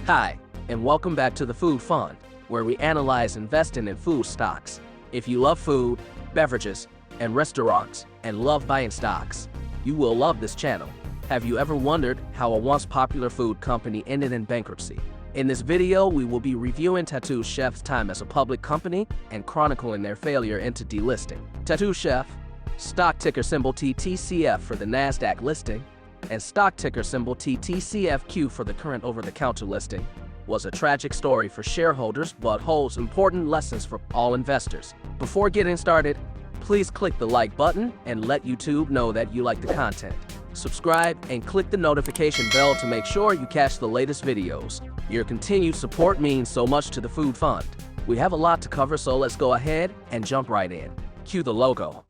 Hi, and welcome back to the Food Fund, where we analyze investing in food stocks. If you love food, beverages, and restaurants, and love buying stocks, you will love this channel. Have you ever wondered how a once popular food company ended in bankruptcy? In this video, we will be reviewing Tattoo Chef's time as a public company and chronicling their failure into delisting. Tattoo Chef, stock ticker symbol TTCF for the NASDAQ listing, and stock ticker symbol TTCFQ for the current over-the-counter listing, was a tragic story for shareholders but holds important lessons for all investors. Before getting started, please click the like button and let YouTube know that you like the content. Subscribe and click the notification bell to make sure you catch the latest videos. Your continued support means so much to the Food Fund. We have a lot to cover, so let's go ahead and jump right in. Cue the logo.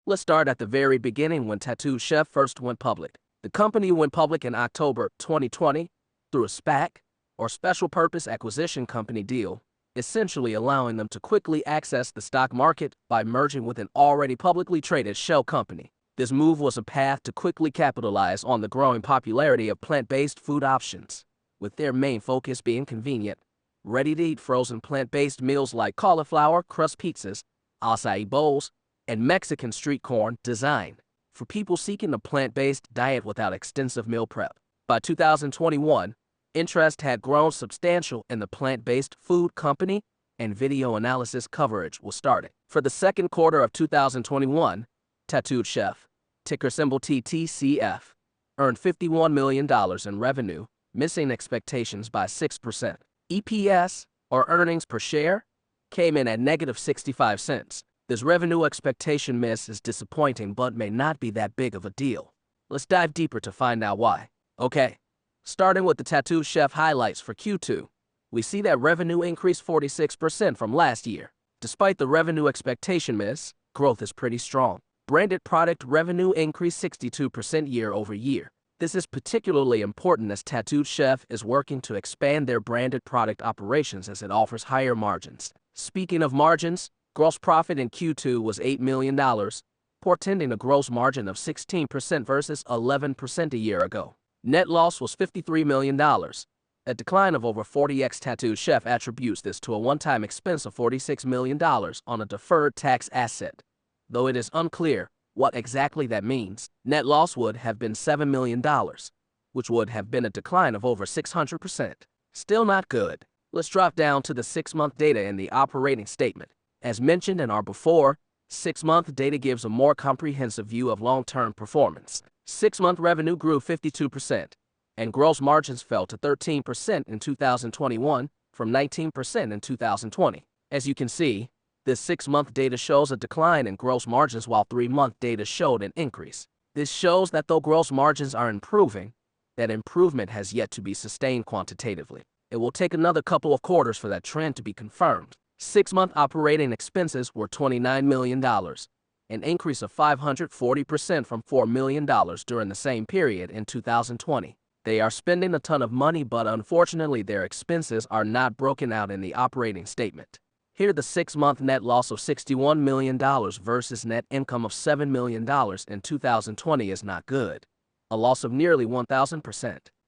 Let's start at the very beginning when Tattoo Chef first went public. The company went public in October 2020 through a SPAC, or Special Purpose Acquisition Company deal, essentially allowing them to quickly access the stock market by merging with an already publicly traded shell company. This move was a path to quickly capitalize on the growing popularity of plant-based food options, with their main focus being convenient, ready-to-eat frozen plant-based meals like cauliflower crust pizzas, acai bowls, and Mexican street corn designed for people seeking a plant-based diet without extensive meal prep. By 2021, interest had grown substantial in the plant-based food company, and video analysis coverage was started. For the second quarter of 2021, Tattooed Chef, ticker symbol TTCF, earned $51 million in revenue, missing expectations by 6%. EPS, or earnings per share, came in at negative 65 cents. This revenue expectation miss is disappointing but may not be that big of a deal. Let's dive deeper to find out why. Okay, starting with the Tattoo Chef highlights for Q2, we see that revenue increased 46% from last year. Despite the revenue expectation miss, growth is pretty strong. Branded product revenue increased 62% year over year. This is particularly important as Tattooed Chef is working to expand their branded product operations as it offers higher margins. Speaking of margins, gross profit in Q2 was $8 million, portending a gross margin of 16% versus 11% a year ago. Net loss was $53 million, a decline of over 40x. Tattoo Chef attributes this to a one-time expense of $46 million on a deferred tax asset. Though it is unclear what exactly that means, net loss would have been $7 million, which would have been a decline of over 600%. Still not good. Let's drop down to the 6-month data in the operating statement. As mentioned in our before, 6-month data gives a more comprehensive view of long-term performance. 6-month revenue grew 52%, and gross margins fell to 13% in 2021 from 19% in 2020. As you can see, this 6-month data shows a decline in gross margins while 3-month data showed an increase. This shows that though gross margins are improving, that improvement has yet to be sustained quantitatively. It will take another couple of quarters for that trend to be confirmed. 6-month operating expenses were $29 million, an increase of 540% from $4 million during the same period in 2020. They are spending a ton of money, but unfortunately their expenses are not broken out in the operating statement. Here, the 6-month net loss of $61 million versus net income of $7 million in 2020 is not good. A loss of nearly 1,000%.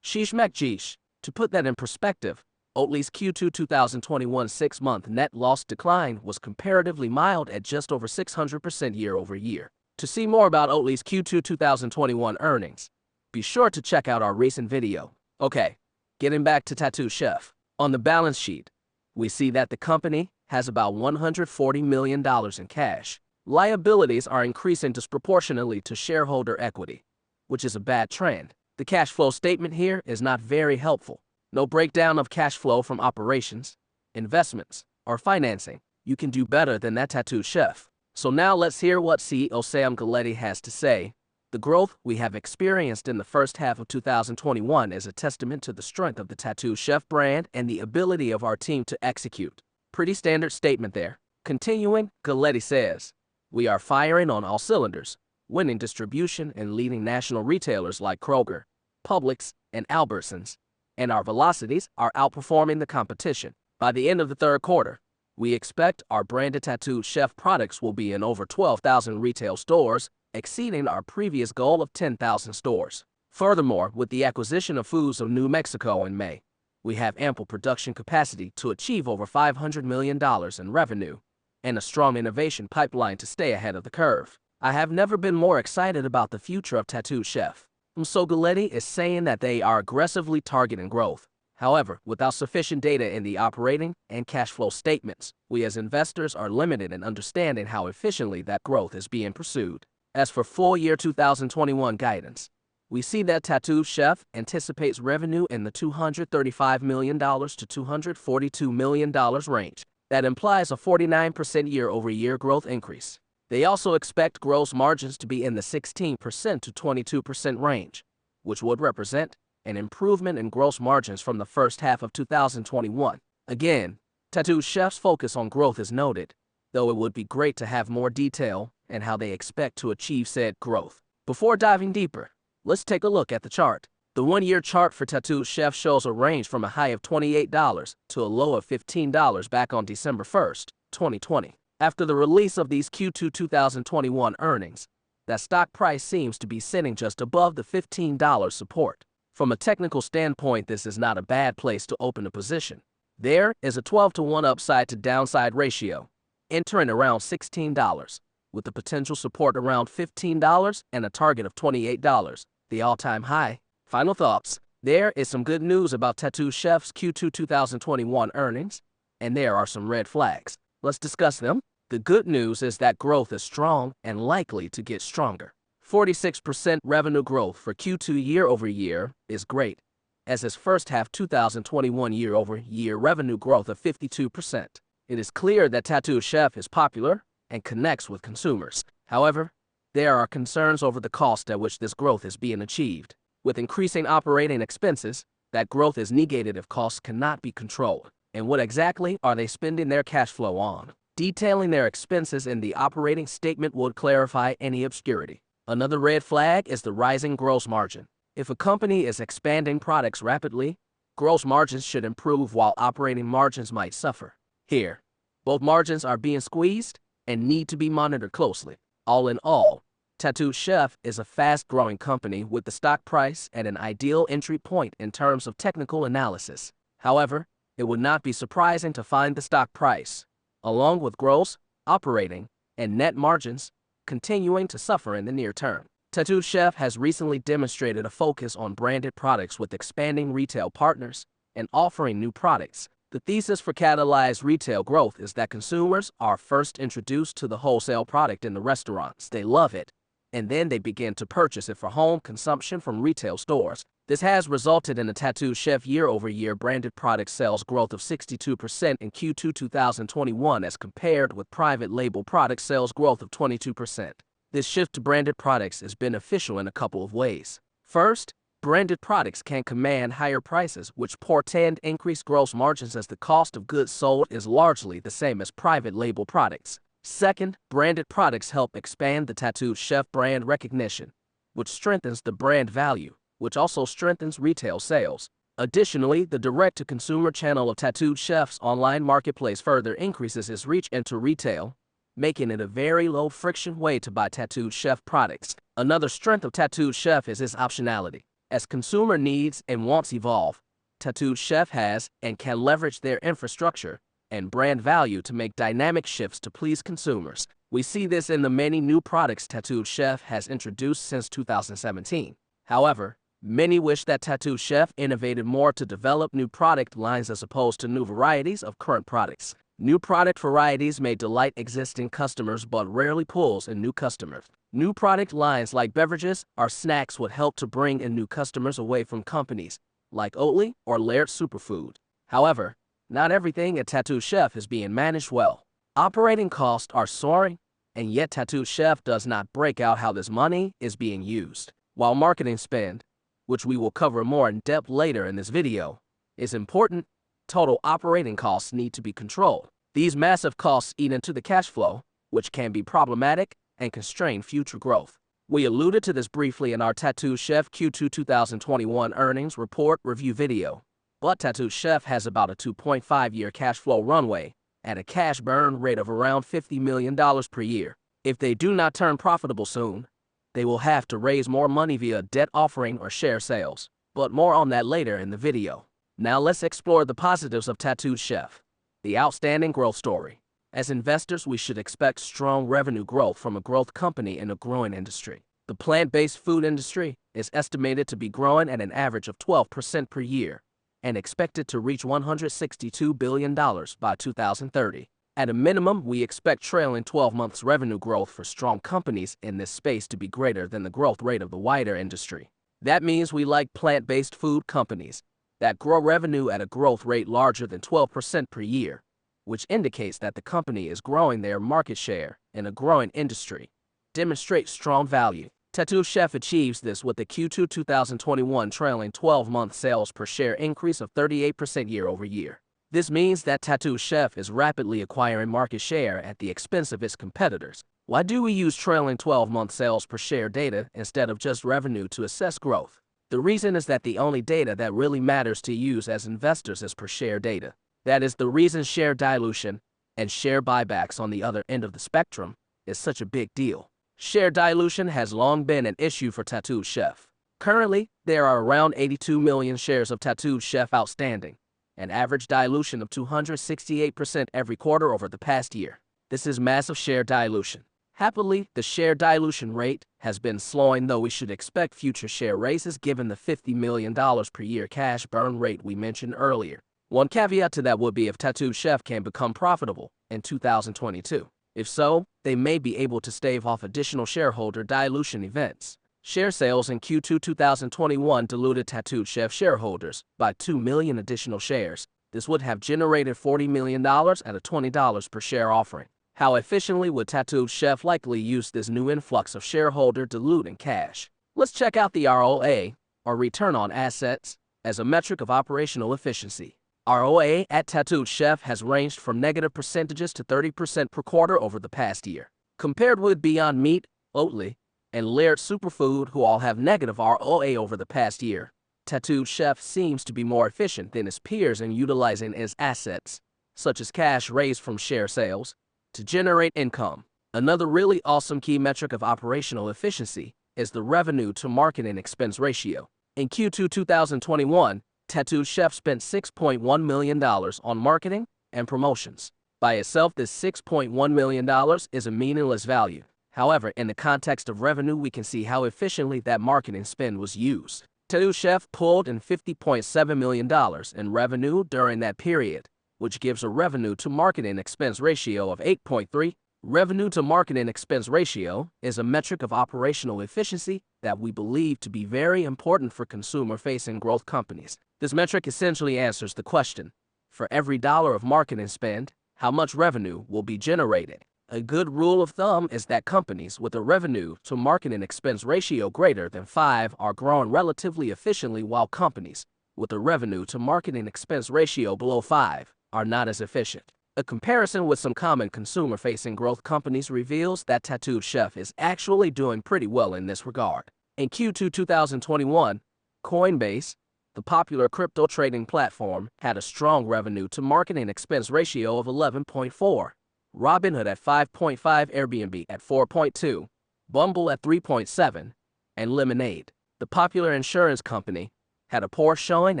Sheesh McGeesh. To put that in perspective, Oatly's Q2 2021 6-month net loss decline was comparatively mild at just over 600% year over year. To see more about Oatly's Q2 2021 earnings, be sure to check out our recent video. Okay, getting back to Tattoo Chef. On the balance sheet, we see that the company has about $140 million in cash. Liabilities are increasing disproportionately to shareholder equity, which is a bad trend. The cash flow statement here is not very helpful. No breakdown of cash flow from operations, investments, or financing. You can do better than that, Tattoo Chef. So now let's hear what CEO Sam Galletti has to say. The growth we have experienced in the first half of 2021 is a testament to the strength of the Tattoo Chef brand and the ability of our team to execute. Pretty standard statement there. Continuing, Galletti says, "We are firing on all cylinders, winning distribution and leading national retailers like Kroger, Publix, and Albertsons, and our velocities are outperforming the competition. By the end of the third quarter, we expect our branded Tattooed Chef products will be in over 12,000 retail stores exceeding our previous goal of 10,000 stores. Furthermore, with the acquisition of Foods of New Mexico in May, we have ample production capacity to achieve over $500 million in revenue and a strong innovation pipeline to stay ahead of the curve. I have never been more excited about the future of Tattooed Chef. Msogoleti is saying that they are aggressively targeting growth. However, without sufficient data in the operating and cash flow statements, we as investors are limited in understanding how efficiently that growth is being pursued. As for full year 2021 guidance, we see that Tattooed Chef anticipates revenue in the $235 million to $242 million range. That implies a 49% year-over-year growth increase. They also expect gross margins to be in the 16% to 22% range, which would represent an improvement in gross margins from the first half of 2021. Again, Tattooed Chef's focus on growth is noted, though it would be great to have more detail in how they expect to achieve said growth. Before diving deeper, let's take a look at the chart. The one-year chart for Tattooed Chef shows a range from a high of $28 to a low of $15 back on December 1st, 2020. After the release of these Q2 2021 earnings, that stock price seems to be sitting just above the $15 support. From a technical standpoint, this is not a bad place to open a position. There is a 12-to-1 upside to downside ratio, entering around $16, with the potential support around $15 and a target of $28, the all-time high. Final thoughts. There is some good news about Tattooed Chef's Q2 2021 earnings, and there are some red flags. Let's discuss them. The good news is that growth is strong and likely to get stronger. 46% revenue growth for Q2 year-over-year is great, as is first half 2021 year-over-year revenue growth of 52%. It is clear that Tattooed Chef is popular and connects with consumers. However, there are concerns over the cost at which this growth is being achieved. With increasing operating expenses, that growth is negated if costs cannot be controlled. And what exactly are they spending their cash flow on? Detailing their expenses in the operating statement would clarify any obscurity. Another red flag is the rising gross margin. If a company is expanding products rapidly, gross margins should improve while operating margins might suffer. Here, both margins are being squeezed and need to be monitored closely. All in all, Tattooed Chef is a fast-growing company with the stock price at an ideal entry point in terms of technical analysis. However, it would not be surprising to find the stock price, along with gross, operating, and net margins, continuing to suffer in the near term. Tattooed Chef has recently demonstrated a focus on branded products with expanding retail partners and offering new products. The thesis for catalyzed retail growth is that consumers are first introduced to the wholesale product in the restaurants. They love it, and then they begin to purchase it for home consumption from retail stores. This has resulted in a Tattooed Chef year-over-year branded product sales growth of 62% in Q2 2021 as compared with private label product sales growth of 22%. This shift to branded products is beneficial in a couple of ways. First, branded products can command higher prices, which portend increased gross margins as the cost of goods sold is largely the same as private label products. Second, branded products help expand the Tattooed Chef brand recognition, which strengthens the brand value, which also strengthens retail sales. Additionally, the direct-to-consumer channel of Tattooed Chef's online marketplace further increases its reach into retail, making it a very low-friction way to buy Tattooed Chef products. Another strength of Tattooed Chef is its optionality. As consumer needs and wants evolve, Tattooed Chef has and can leverage their infrastructure and brand value to make dynamic shifts to please consumers. We see this in the many new products Tattooed Chef has introduced since 2017. However, many wish that Tattooed Chef innovated more to develop new product lines as opposed to new varieties of current products. New product varieties may delight existing customers but rarely pulls in new customers. New product lines like beverages or snacks would help to bring in new customers away from companies like Oatly or Laird Superfood. However, not everything at Tattooed Chef is being managed well. Operating costs are soaring, and yet Tattooed Chef does not break out how this money is being used. While marketing spend, which we will cover more in depth later in this video, is important, total operating costs need to be controlled. These massive costs eat into the cash flow, which can be problematic and constrain future growth. We alluded to this briefly in our Tattooed Chef Q2 2021 earnings report review video, but Tattooed Chef has about a 2.5-year cash flow runway at a cash burn rate of around $50 million per year. If they do not turn profitable soon, they will have to raise more money via debt offering or share sales. But more on that later in the video. Now let's explore the positives of Tattooed Chef. The outstanding growth story. As investors, we should expect strong revenue growth from a growth company in a growing industry. The plant-based food industry is estimated to be growing at an average of 12% per year and expected to reach $162 billion by 2030. At a minimum, we expect trailing 12 months revenue growth for strong companies in this space to be greater than the growth rate of the wider industry. That means we like plant-based food companies that grow revenue at a growth rate larger than 12% per year, which indicates that the company is growing their market share in a growing industry. Demonstrate strong value. Tattooed Chef achieves this with a Q2 2021 trailing 12-month sales per share increase of 38% year over year. This means that Tattooed Chef is rapidly acquiring market share at the expense of its competitors. Why do we use trailing 12-month sales per share data instead of just revenue to assess growth? The reason is that the only data that really matters to use as investors is per share data. That is the reason share dilution and share buybacks on the other end of the spectrum is such a big deal. Share dilution has long been an issue for Tattooed Chef. Currently, there are around 82 million shares of Tattooed Chef outstanding, an average dilution of 268% every quarter over the past year. This is massive share dilution. Happily, the share dilution rate has been slowing, though we should expect future share raises given the $50 million per year cash burn rate we mentioned earlier. One caveat to that would be if Tattooed Chef can become profitable in 2022. If so, they may be able to stave off additional shareholder dilution events. Share sales in Q2 2021 diluted Tattooed Chef shareholders by 2 million additional shares. This would have generated $40 million at a $20 per share offering. How efficiently would Tattooed Chef likely use this new influx of shareholder diluting cash? Let's check out the ROA, or return on assets, as a metric of operational efficiency. ROA at Tattooed Chef has ranged from negative percentages to 30% per quarter over the past year. Compared with Beyond Meat, Oatly, and Laird Superfood, who all have negative ROA over the past year, Tattooed Chef seems to be more efficient than its peers in utilizing its assets, such as cash raised from share sales, to generate income. Another really awesome key metric of operational efficiency is the revenue to marketing expense ratio. In Q2 2021, Tattooed Chef spent $6.1 million on marketing and promotions. By itself, this $6.1 million is a meaningless value. However, in the context of revenue, we can see how efficiently that marketing spend was used. Tattooed Chef pulled in $50.7 million in revenue during that period, which gives a revenue to marketing expense ratio of 8.3. Revenue to marketing expense ratio is a metric of operational efficiency that we believe to be very important for consumer-facing growth companies. This metric essentially answers the question, for every dollar of marketing spend, how much revenue will be generated? A good rule of thumb is that companies with a revenue to marketing expense ratio greater than 5 are growing relatively efficiently, while companies with a revenue to marketing expense ratio below 5 are not as efficient. A comparison with some common consumer-facing growth companies reveals that Tattooed Chef is actually doing pretty well in this regard. In Q2 2021, Coinbase, the popular crypto trading platform, had a strong revenue to marketing expense ratio of 11.4, Robinhood at 5.5, Airbnb at 4.2, Bumble at 3.7, and Lemonade, the popular insurance company, had a poor showing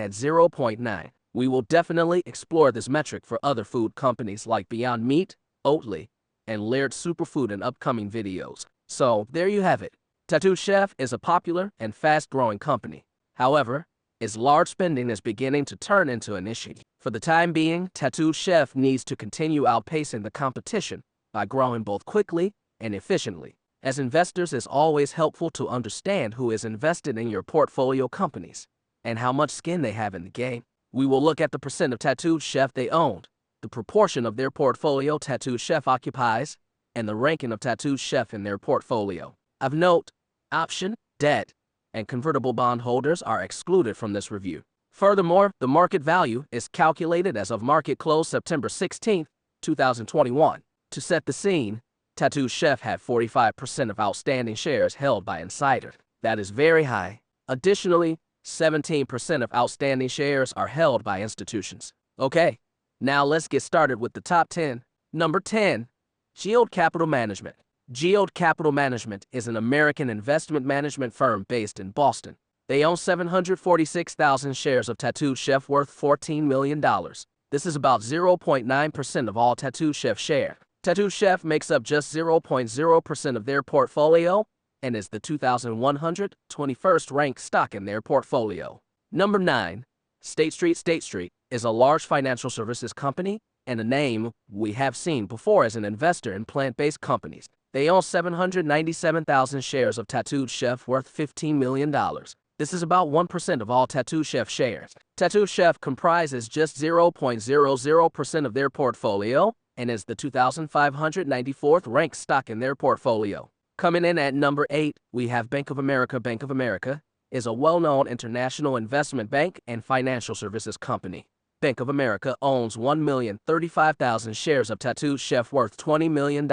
at 0.9. We will definitely explore this metric for other food companies like Beyond Meat, Oatly, and Laird Superfood in upcoming videos. So, there you have it. Tattooed Chef is a popular and fast-growing company. However, its large spending is beginning to turn into an issue. For the time being, Tattooed Chef needs to continue outpacing the competition by growing both quickly and efficiently. As investors, it's always helpful to understand who is invested in your portfolio companies and how much skin they have in the game. We will look at the percent of Tattooed Chef they owned, the proportion of their portfolio Tattooed Chef occupies, and the ranking of Tattooed Chef in their portfolio. Of note, option, debt, and convertible bond holders are excluded from this review. Furthermore, the market value is calculated as of market close September 16, 2021. To set the scene, Tattooed Chef had 45% of outstanding shares held by insiders. That is very high. Additionally, 17% of outstanding shares are held by institutions. Okay, now let's get started with the top 10. Number 10, Shield Capital Management. Geode Capital Management is an American investment management firm based in Boston. They own 746,000 shares of Tattooed Chef worth $14 million. This is about 0.9% of all Tattooed Chef shares. Tattooed Chef makes up just 0.0% of their portfolio and is the 2,121st ranked stock in their portfolio. Number 9. State Street. State Street is a large financial services company and a name we have seen before as an investor in plant-based companies. They own 797,000 shares of Tattooed Chef worth $15 million. This is about 1% of all Tattooed Chef shares. Tattooed Chef comprises just 0.00% of their portfolio and is the 2,594th ranked stock in their portfolio. Coming in at number 8, we have Bank of America. Bank of America is a well-known international investment bank and financial services company. Bank of America owns 1,035,000 shares of Tattooed Chef worth $20 million.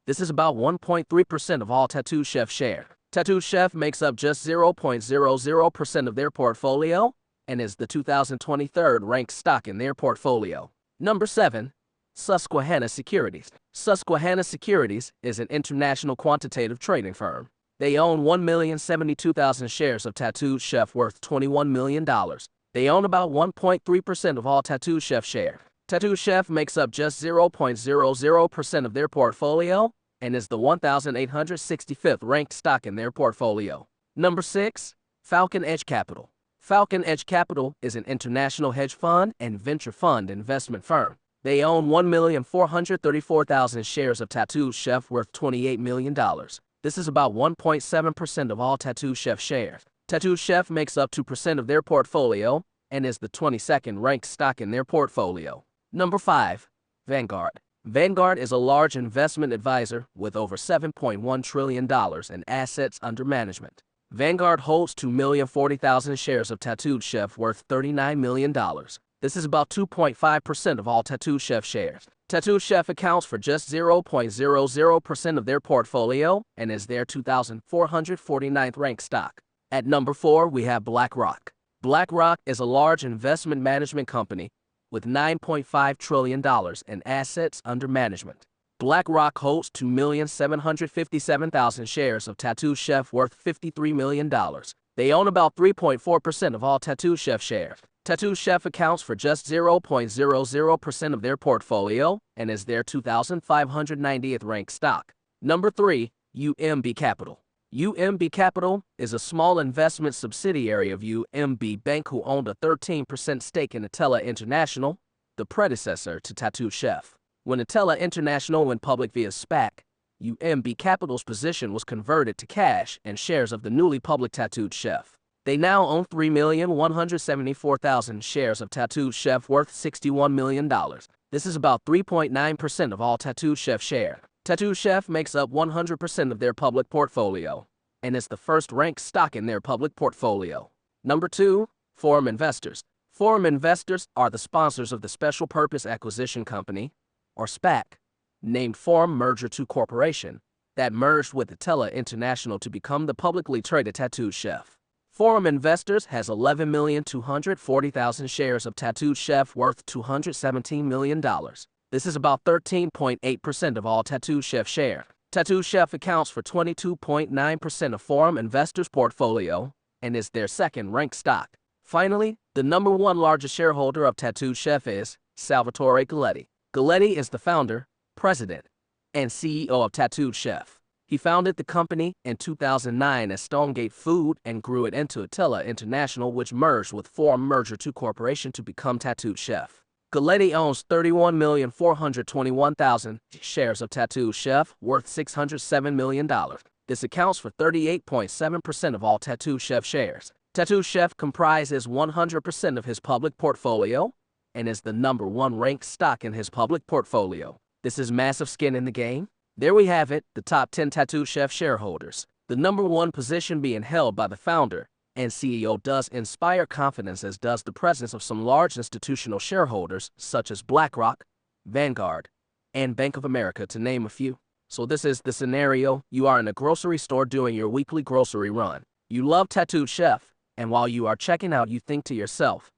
This is about 1.3% of all Tattooed Chef shares. Tattooed Chef makes up just 0.00% of their portfolio and is the 2023rd ranked stock in their portfolio. Number 7. Susquehanna Securities. Susquehanna Securities is an international quantitative trading firm. They own 1,072,000 shares of Tattooed Chef worth $21 million. They own about 1.3% of all Tattooed Chef shares. Tattooed Chef makes up just 0.00% of their portfolio and is the 1,865th ranked stock in their portfolio. Number 6. Falcon Edge Capital. Falcon Edge Capital is an international hedge fund and venture fund investment firm. They own 1,434,000 shares of Tattooed Chef worth $28 million. This is about 1.7% of all Tattooed Chef shares. Tattooed Chef makes up 2% of their portfolio and is the 22nd ranked stock in their portfolio. Number 5. Vanguard. Vanguard is a large investment advisor with over $7.1 trillion in assets under management. Vanguard holds 2,040,000 shares of Tattooed Chef worth $39 million. This is about 2.5% of all Tattooed Chef shares. Tattooed Chef accounts for just 0.00% of their portfolio and is their 2,449th ranked stock. At number 4, we have BlackRock. BlackRock is a large investment management company with $9.5 trillion in assets under management. BlackRock holds 2,757,000 shares of Tattooed Chef worth $53 million. They own about 3.4% of all Tattooed Chef shares. Tattooed Chef accounts for just 0.00% of their portfolio and is their 2,590th ranked stock. Number 3, UMB Capital. UMB Capital is a small investment subsidiary of UMB Bank who owned a 13% stake in Atella International, the predecessor to Tattooed Chef. When Atella International went public via SPAC, UMB Capital's position was converted to cash and shares of the newly public Tattooed Chef. They now own 3,174,000 shares of Tattooed Chef worth $61 million. This is about 3.9% of all Tattooed Chef shares. Tattooed Chef makes up 100% of their public portfolio and is the first ranked stock in their public portfolio. Number 2, Forum Investors. Forum Investors are the sponsors of the Special Purpose Acquisition Company, or SPAC, named Forum Merger II Corporation, that merged with Atella International to become the publicly traded Tattooed Chef. Forum Investors has 11,240,000 shares of Tattooed Chef worth $217 million. This is about 13.8% of all Tattooed Chef shares. Tattooed Chef accounts for 22.9% of Forum Investors' portfolio and is their second ranked stock. Finally, the number 1 largest shareholder of Tattooed Chef is Salvatore Galletti. Galletti is the founder, president, and CEO of Tattooed Chef. He founded the company in 2009 as Stonegate Food and grew it into Atella International, which merged with Forum Merger II Corporation to become Tattooed Chef. Galletti owns 31,421,000 shares of Tattooed Chef worth $607 million. This accounts for 38.7% of all Tattooed Chef shares. Tattooed Chef comprises 100% of his public portfolio and is the number 1 ranked stock in his public portfolio. This is massive skin in the game. There we have it, the top 10 Tattooed Chef shareholders. The number 1 position being held by the founder and CEO does inspire confidence, as does the presence of some large institutional shareholders such as BlackRock, Vanguard, and Bank of America, to name a few. So this is the scenario. You are in a grocery store doing your weekly grocery run. You love Tattooed Chef, and while you are checking out, you think to yourself,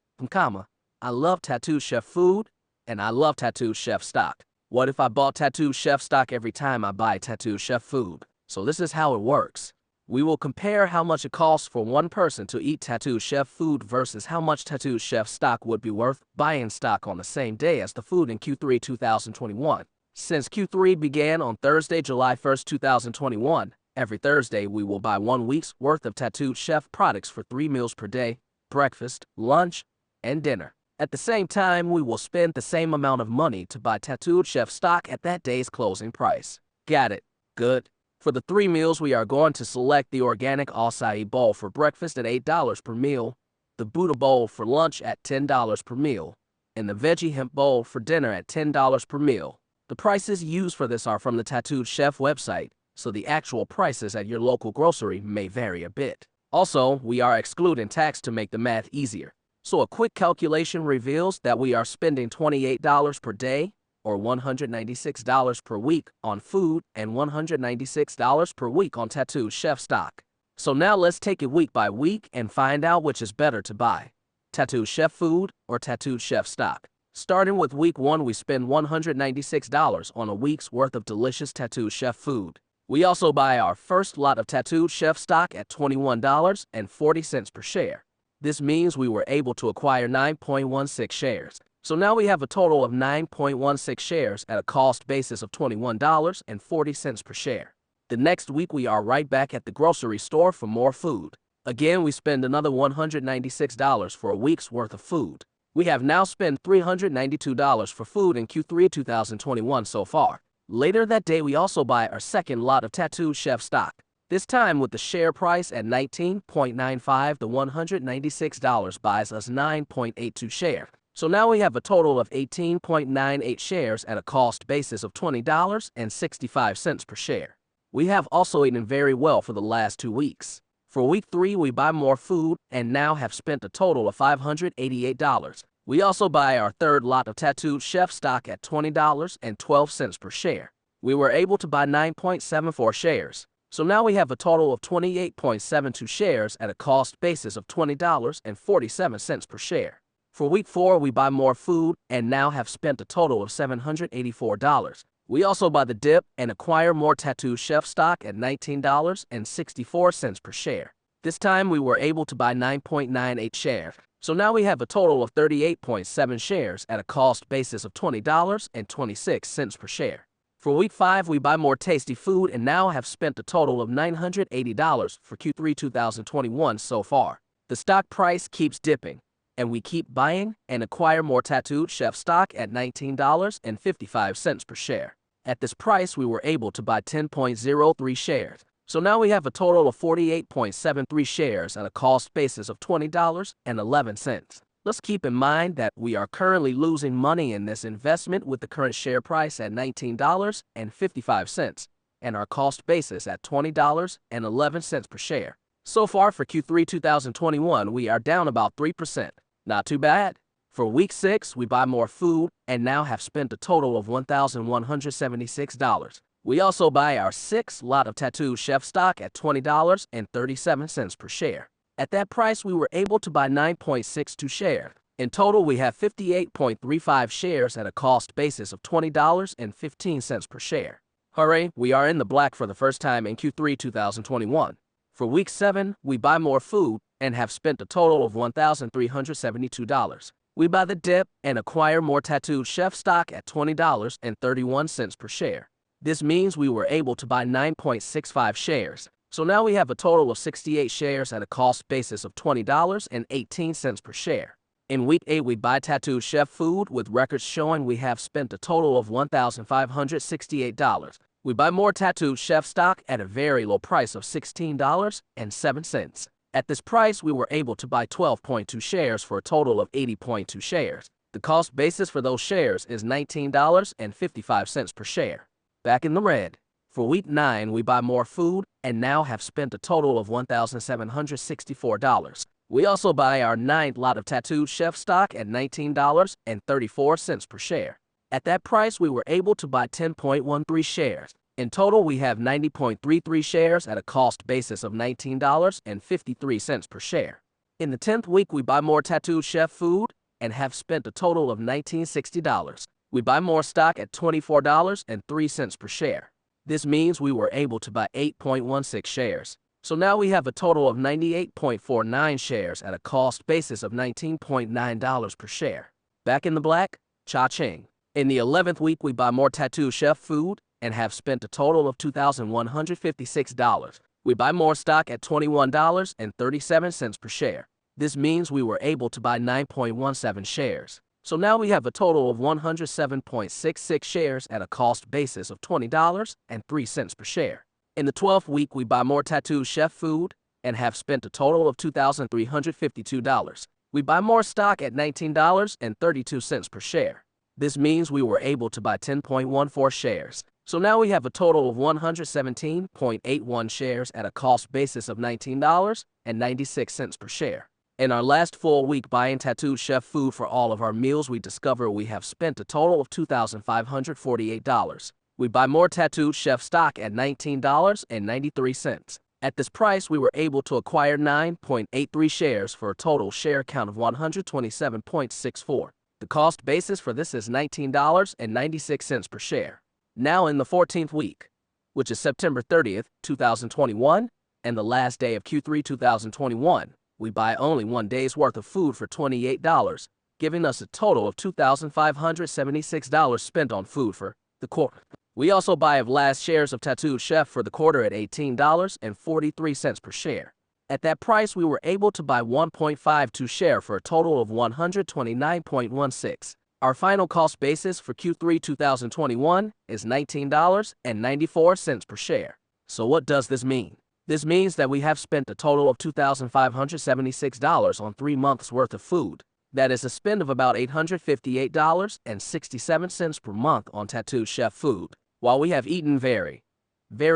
I love Tattooed Chef food, and I love Tattooed Chef stock. What if I bought Tattooed Chef stock every time I buy Tattooed Chef food? So this is how it works. We will compare how much it costs for one person to eat Tattooed Chef food versus how much Tattooed Chef stock would be worth buying stock on the same day as the food in Q3 2021. Since Q3 began on Thursday, July 1st, 2021, every Thursday we will buy 1 week's worth of Tattooed Chef products for 3 meals per day, breakfast, lunch, and dinner. At the same time, we will spend the same amount of money to buy Tattooed Chef stock at that day's closing price. Got it? Good. For the 3 meals, we are going to select the organic acai bowl for breakfast at $8 per meal, the Buddha bowl for lunch at $10 per meal, and the veggie hemp bowl for dinner at $10 per meal. The prices used for this are from the Tattooed Chef website, so the actual prices at your local grocery may vary a bit. Also, we are excluding tax to make the math easier. So a quick calculation reveals that we are spending $28 per day, or $196 per week on food and $196 per week on Tattooed Chef stock. So now let's take it week by week and find out which is better to buy, Tattooed Chef food or Tattooed Chef stock. Starting with week 1, we spend $196 on a week's worth of delicious Tattooed Chef food. We also buy our first lot of Tattooed Chef stock at $21.40 per share. This means we were able to acquire 9.16 shares. So now we have a total of 9.16 shares at a cost basis of $21.40 per share. The next week we are right back at the grocery store for more food. Again, we spend another $196 for a week's worth of food. We have now spent $392 for food in Q3 2021 so far. Later that day we also buy our second lot of Tattooed Chef stock. This time with the share price at $19.95, the $196 buys us 9.82 shares. So now we have a total of 18.98 shares at a cost basis of $20.65 per share. We have also eaten very well for the last 2 weeks. For week 3, we buy more food and now have spent a total of $588. We also buy our third lot of Tattooed Chef stock at $20.12 per share. We were able to buy 9.74 shares. So now we have a total of 28.72 shares at a cost basis of $20.47 per share. For week 4, we buy more food and now have spent a total of $784. We also buy the dip and acquire more Tattooed Chef stock at $19.64 per share. This time we were able to buy 9.98 shares. So now we have a total of 38.7 shares at a cost basis of $20.26 per share. For week 5, we buy more tasty food and now have spent a total of $980 for Q3 2021 so far. The stock price keeps dipping, and we keep buying and acquire more Tattooed Chef stock at $19.55 per share. At this price, we were able to buy 10.03 shares. So now we have a total of 48.73 shares at a cost basis of $20.11. Let's keep in mind that we are currently losing money in this investment with the current share price at $19.55 and our cost basis at $20.11 per share. So far for Q3 2021, we are down about 3%. Not too bad. For week 6, we buy more food and now have spent a total of $1,176. We also buy our 6th lot of Tattooed Chef stock at $20.37 per share. At that price, we were able to buy 9.62 shares. In total, we have 58.35 shares at a cost basis of $20.15 per share. Hooray, we are in the black for the first time in Q3 2021. For week 7, we buy more food and have spent a total of $1,372. We buy the dip and acquire more Tattooed Chef stock at $20.31 per share. This means we were able to buy 9.65 shares. So now we have a total of 68 shares at a cost basis of $20.18 per share. In week 8, we buy Tattooed Chef food with records showing we have spent a total of $1,568. We buy more Tattooed Chef stock at a very low price of $16.07. At this price, we were able to buy 12.2 shares for a total of 80.2 shares. The cost basis for those shares is $19.55 per share. Back in the red. For week 9, we buy more food and now have spent a total of $1,764. We also buy our 9th lot of Tattooed Chef stock at $19.34 per share. At that price, we were able to buy 10.13 shares. In total, we have 90.33 shares at a cost basis of $19.53 per share. In the 10th week, we buy more Tattooed Chef food and have spent a total of $1960. We buy more stock at $24.03 per share. This means we were able to buy 8.16 shares. So now we have a total of 98.49 shares at a cost basis of $19.9 per share. Back in the black, cha-ching. In the 11th week, we buy more Tattoo Chef food and have spent a total of $2,156. We buy more stock at $21.37 per share. This means we were able to buy 9.17 shares. So now we have a total of 107.66 shares at a cost basis of $20.03 per share. In the 12th week, we buy more Tattoo Chef food and have spent a total of $2,352. We buy more stock at $19.32 per share. This means we were able to buy 10.14 shares. So now we have a total of 117.81 shares at a cost basis of $19.96 per share. In our last full week buying Tattoo Chef food for all of our meals, we discover we have spent a total of $2,548. We buy more Tattoo Chef stock at $19.93. At this price, we were able to acquire 9.83 shares for a total share count of 127.64. The cost basis for this is $19.96 per share. Now in the 14th week, which is September 30th, 2021, and the last day of Q3 2021, we buy only 1 day's worth of food for $28, giving us a total of $2,576 spent on food for the quarter. We also buy of last shares of Tattoo Chef for the quarter at $18.43 per share. At that price, we were able to buy 1.52 share for a total of $129.16. Our final cost basis for Q3 2021 is $19.94 per share. So what does this mean? This means that we have spent a total of $2,576 on 3 months worth of food. That is a spend of about $858.67 per month on Tattoo Chef food, while we have eaten very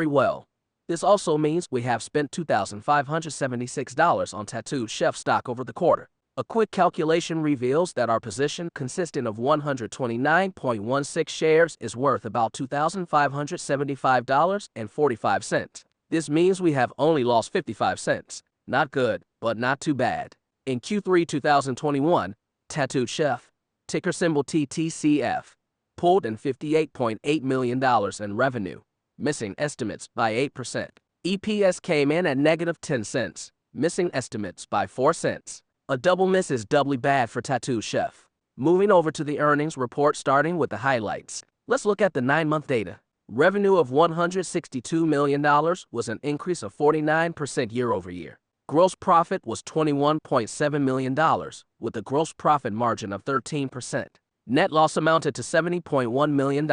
well. This also means we have spent $2,576 on Tattoo Chef stock over the quarter. A quick calculation reveals that our position, consisting of 129.16 shares, is worth about $2,575.45. This means we have only lost 55 cents. Not good, but not too bad. In Q3 2021, Tattoo Chef, ticker symbol TTCF, pulled in $58.8 million in revenue, missing estimates by 8%. EPS came in at negative 10 cents, missing estimates by 4 cents. A double miss is doubly bad for Tattoo Chef. Moving over to the earnings report, starting with the highlights. Let's look at the 9-month data. Revenue of $162 million was an increase of 49% year over year. Gross profit was $21.7 million, with a gross profit margin of 13%. Net loss amounted to $70.1 million.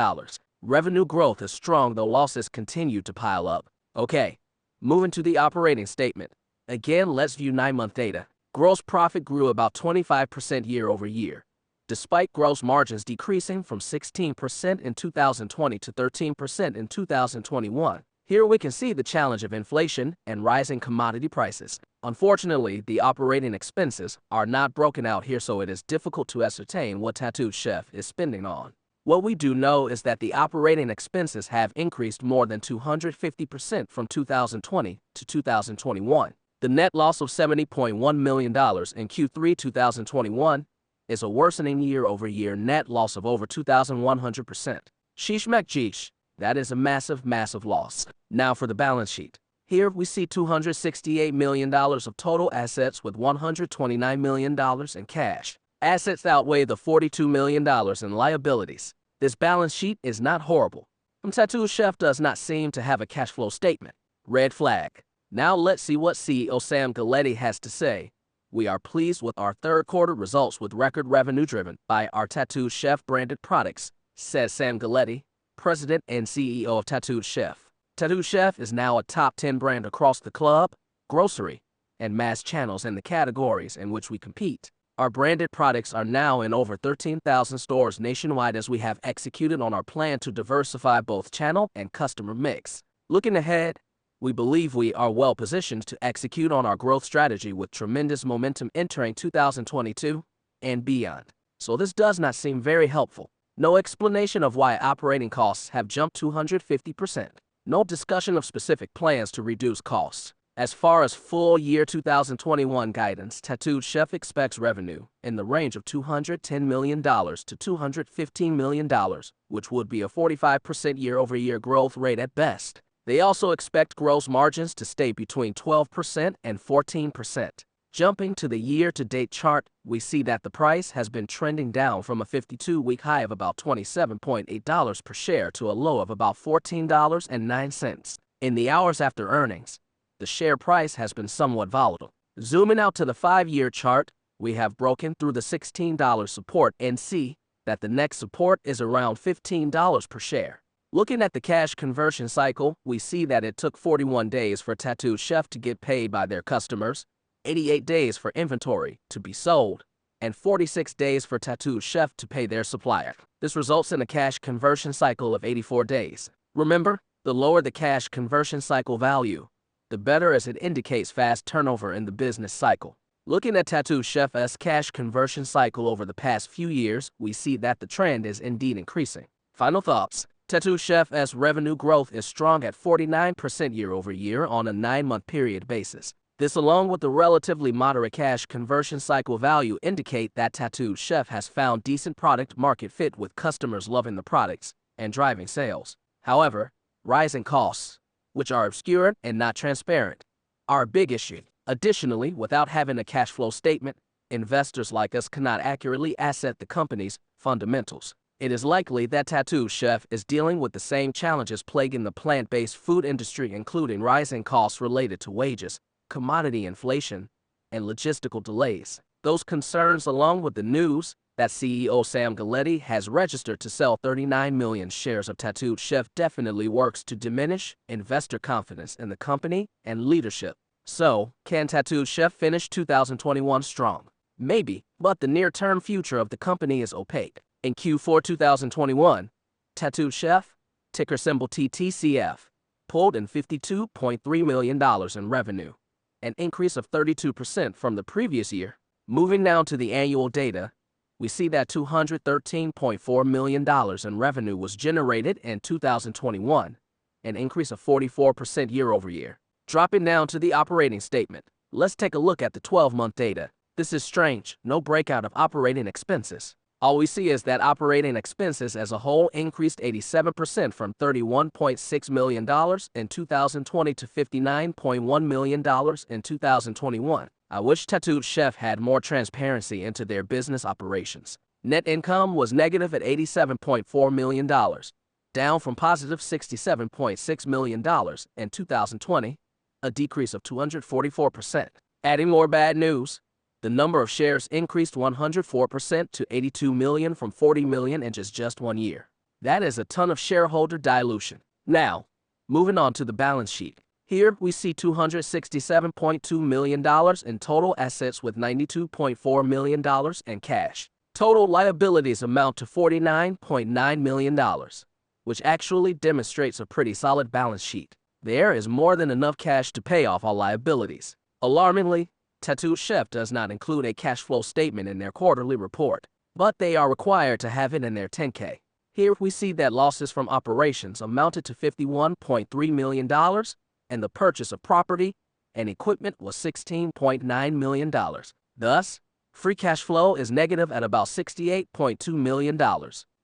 Revenue growth is strong, though losses continue to pile up. Okay, moving to the operating statement. Again, let's view 9-month data. Gross profit grew about 25% year over year, despite gross margins decreasing from 16% in 2020 to 13% in 2021. Here we can see the challenge of inflation and rising commodity prices. Unfortunately, the operating expenses are not broken out here, so it is difficult to ascertain what Tattoo Chef is spending on. What we do know is that the operating expenses have increased more than 250% from 2020 to 2021. The net loss of $70.1 million in Q3 2021 is a worsening year-over-year net loss of over 2,100%. Sheesh McGeesh, that is a massive loss. Now for the balance sheet. Here we see $268 million of total assets with $129 million in cash. Assets outweigh the $42 million in liabilities. This balance sheet is not horrible. Tattoo Chef does not seem to have a cash flow statement. Red flag. Now let's see what CEO Sam Galletti has to say. We are pleased with our third quarter results with record revenue driven by our Tattoo Chef branded products, says Sam Galletti, President and CEO of Tattoo Chef. Tattoo Chef is now a top 10 brand across the club, grocery, and mass channels in the categories in which we compete. Our branded products are now in over 13,000 stores nationwide as we have executed on our plan to diversify both channel and customer mix. Looking ahead, we believe we are well positioned to execute on our growth strategy with tremendous momentum entering 2022 and beyond. So this does not seem very helpful. No explanation of why operating costs have jumped 250%. No discussion of specific plans to reduce costs. As far as full year 2021 guidance, Tattooed Chef expects revenue in the range of $210 million to $215 million, which would be a 45% year-over-year growth rate at best. They also expect gross margins to stay between 12% and 14%. Jumping to the year-to-date chart, we see that the price has been trending down from a 52-week high of about $27.8 per share to a low of about $14.09. In the hours after earnings, the share price has been somewhat volatile. Zooming out to the 5-year chart, we have broken through the $16 support and see that the next support is around $15 per share. Looking at the cash conversion cycle, we see that it took 41 days for Tattooed Chef to get paid by their customers, 88 days for inventory to be sold, and 46 days for Tattooed Chef to pay their supplier. This results in a cash conversion cycle of 84 days. Remember, the lower the cash conversion cycle value, the better, as it indicates fast turnover in the business cycle. Looking at Tattooed Chef's cash conversion cycle over the past few years, we see that the trend is indeed increasing. Final thoughts. Tattooed Chef's revenue growth is strong at 49% year-over-year on a 9-month period basis. This, along with the relatively moderate cash conversion cycle value, indicate that Tattooed Chef has found decent product market fit, with customers loving the products and driving sales. However, rising costs, which are obscure and not transparent, are a big issue. Additionally, without having a cash flow statement, investors like us cannot accurately assess the company's fundamentals. It is likely that Tattooed Chef is dealing with the same challenges plaguing the plant-based food industry, including rising costs related to wages, commodity inflation, and logistical delays. Those concerns, along with the news that CEO Sam Galletti has registered to sell 39 million shares of Tattooed Chef, definitely works to diminish investor confidence in the company and leadership. So, can Tattooed Chef finish 2021 strong? Maybe, but the near-term future of the company is opaque. In Q4 2021, Tattooed Chef, ticker symbol TTCF, pulled in $52.3 million in revenue, an increase of 32% from the previous year. Moving now to the annual data, we see that $213.4 million in revenue was generated in 2021, an increase of 44% year-over-year. Dropping down to the operating statement, let's take a look at the 12-month data. This is strange, no breakout of operating expenses. All we see is that operating expenses as a whole increased 87% from $31.6 million in 2020 to $59.1 million in 2021. I wish Tattooed Chef had more transparency into their business operations. Net income was negative at $87.4 million, down from positive $67.6 million in 2020, a decrease of 244%. Adding more bad news, the number of shares increased 104% to 82 million from 40 million in just 1 year. That is a ton of shareholder dilution. Now, moving on to the balance sheet. Here we see $267.2 million in total assets with $92.4 million in cash. Total liabilities amount to $49.9 million, which actually demonstrates a pretty solid balance sheet. There is more than enough cash to pay off all liabilities. Alarmingly, Tattooed Chef does not include a cash flow statement in their quarterly report, but they are required to have it in their 10-K. Here we see that losses from operations amounted to $51.3 million, and the purchase of property and equipment was $16.9 million. Thus, free cash flow is negative at about $68.2 million.